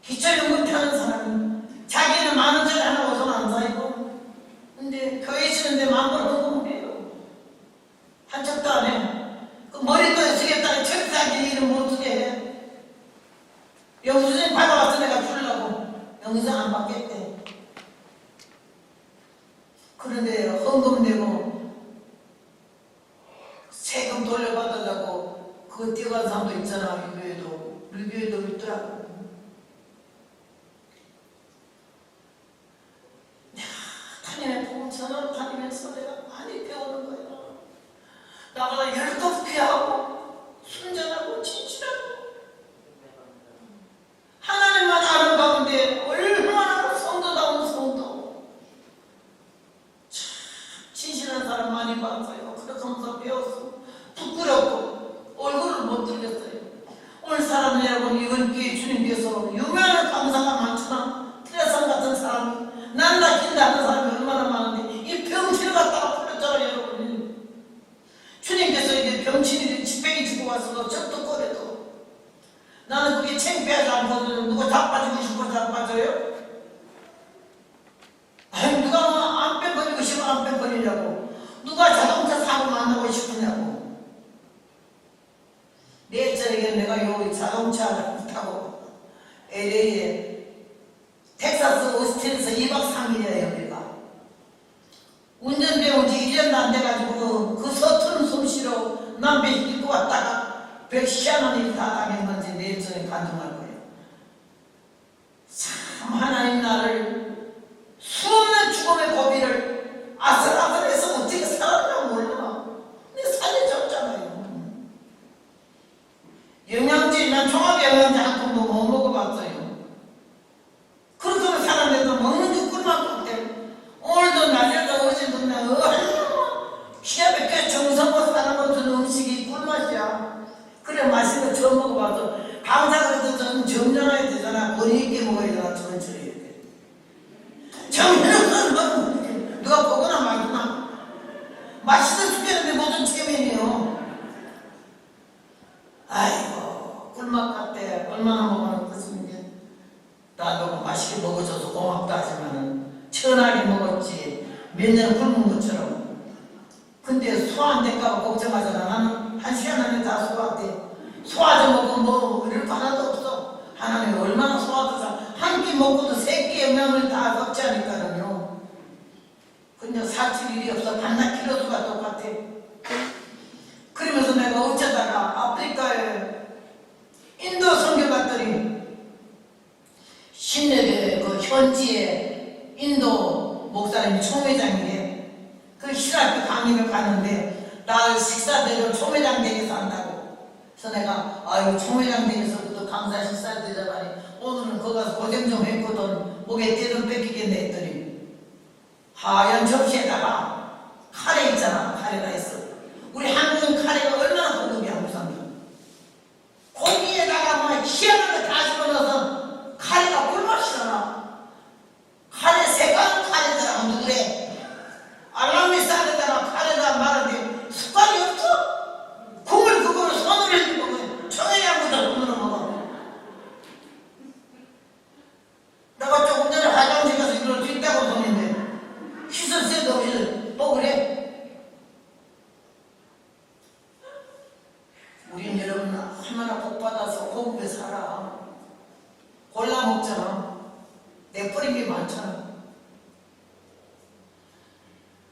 기초연금 타는 사람이 자기는 10,000원짜리 하나 옷은 안 사입고 근데 교회 치는데 10,000원 헌금을 해요. 한 척도 안 해. 그 머리도 쓰겠다는 철사하기 일은 못 쓰게 해. 영수증 받아와서 내가 주려고 영수증 안 받겠대. 그런데 헌금 내고 세금 돌려받으려고 그거 뛰어간 사람도 있잖아. 우리 교회도 있더라고. 하나님의 복음 전화로 다니면서 내가 많이 배우는 거야. 나보다 열도 귀하고 순전하고 진실하고 하나님만 아는 가운데 얼마나 성도다운 성도 참 진실한 사람 많이 봤어요. 그래서 하면서 배웠어. 부끄럽고 얼굴을 못 들겠어요. 오늘 사람 여러분 이번 기회에 주님께서 유명한 감사가 많잖아. 트레산 같은 사람이 난다 긴다 하는 사람이 얼마나 많은데 이 병치를 갖다가 풀렸잖아요. 여러분 주님께서 이제 병치를 지팡이 지고 와서 젖도 꺼내도 나는 그게 창피하지 않거든. 누가 자빠지고 싶어 자빠져요? 아니 누가 뭐 안 뺑거리고 싶어 안 뺑거리냐고. 누가 자동차 사고 만나고 싶으냐고. 내일 저녁에 내가 여기 자동차를 타고 LA에 텍사스 오스틴에서 2박 3일이야 여기가. 운전 배운 지 1년도 안 돼가지고 그 서투른 솜씨로 남배 입고 왔다가 희한한 일이 다 당했는지 내일 저녁에 간증할 거예요. 참 하나님 나를 수없는 죽음의 고비를 아슬아슬해서 어떻게 살았나 몰라. 근데 살려줬잖아요. 영양제 난 종합영양제 한 통도 못 먹어봤어요. 그렇게 사람들도 먹는 게 꿀맛 같아. 오늘도 낮에도 어제도 기가 막혀 정성껏 사는 것은 음식이 꿀맛이야. 그래 맛있는 거 처음 먹어봐서 강사그래도 나도 맛있게 먹어줘서 고맙다 하지만은 천하게 먹었지 몇 년 굶은 것처럼. 근데 소화 안 될까봐 걱정하잖아. 나는 1시간 안에 다 소화돼. 소화 좀 먹고 뭐 이럴 거 하나도 없어. 하나님 얼마나 소화돼서 한 끼 먹고도 3끼 영양을 다 섭취하니까는요. 근데 살찔 일이 없어. 반나 키로수가 똑같아. 그러면서 내가 어쩌다가 아프리카에 인도 선교 갔더니 신내대 그 현지에 인도 목사님이 총회장이래. 그 히라피 강의를 가는데 나를 식사대로 총회장 댁에서 한다고. 그래서 내가 아유 총회장 댁에서부터 강사 식사 되자마니 오늘은 거기 가서 고생 좀 했거든. 목에 떼좀 뺏기겠네 했더니 하얀 접시에다가 카레 있잖아. 카레가 있어. 우리 한국은 카레가 얼마나 고급이야 우선. 고기에다가 막 희한한 거 다 집어넣어서 카레가 꿀맛이 나나. 카레 색깔은 카레더라고 누구래. 알라미 쌀에다가 카레가 말하는데 숟갈이 없어. 국물 그거를 손으로 해주고 청해양보다 손으로 먹어. 내가 조금 전에 화장실 가서 이걸 뒷다고 보는데 씻을 새도 없이 또 그래. 우린 여러분 얼마나 복받아서 고급에 살아. 골라 먹잖아. 내버린 게 많잖아.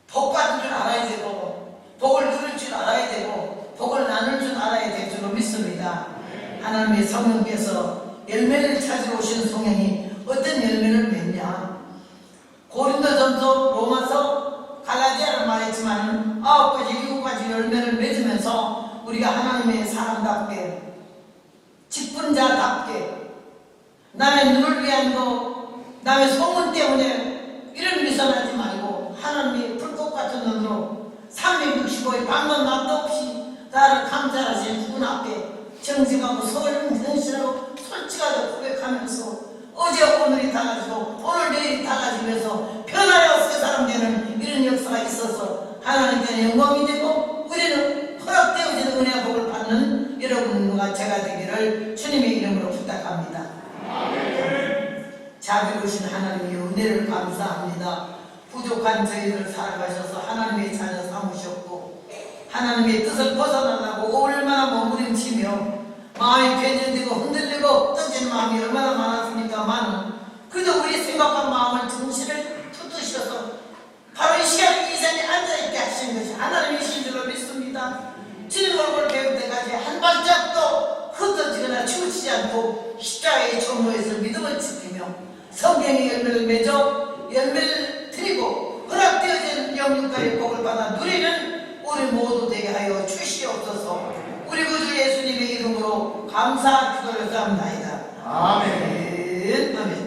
복 받을 줄 알아야 되고 복을 누릴 줄 알아야 되고 복을 나눌 줄 알아야 될 줄로 믿습니다. 하나님의 성령께서 열매를 찾으러 오신 성령이 어떤 열매를 맺냐. 고린도전서 로마서 갈라디아를 말했지만 9가지 7가지 열매를 맺으면서 우리가 하나님의 사람답게 직분자답게 남의 눈을 위한 거 남의 소문 때문에 이런 미선하지 말고 하나님의 불꽃 같은 눈으로 365일 밤낮 맘도 없이 나를 감찰하신 그분 앞에 정직하고 현실하고 솔직하게 고백하면서 어제 오늘이 달라지고 오늘 내일이 달라지면서 변화여 새 사람 되는 이런 역사가 있어서 하나님께 영광이 되고 우리는 허락되어지는 은혜와 복을 받는 여러분과 제가 되기를 주님의 이름으로 부탁합니다. 자비로우신 하나님의 은혜를 감사합니다. 부족한 저희를 살아가셔서 하나님의 자녀 삼으셨고 하나님의 뜻을 벗어나려고 얼마나 머무림치며 마음이 변질되고 흔들리고 떠진 마음이 얼마나 많았습니까만 그래도 우리 생각과 마음을 정신을 붙드셔서 바로 이 시간에 이 자리에 앉아있게 하신 것이 하나님이신 줄로 믿습니다. 주님 얼굴 배울 때까지 한 발짝도 흩어지거나 치우치지 않고 십자가의 전모에서 믿음을 지키며 성경의 열매를 맺어 열매를 드리고 허락되어진 영육과의 복을 받아 누리는 우리 모두 되게 하여 주시옵소서. 우리 구주 예수님의 이름으로 감사 기도를 드립니다. 아멘. 아멘.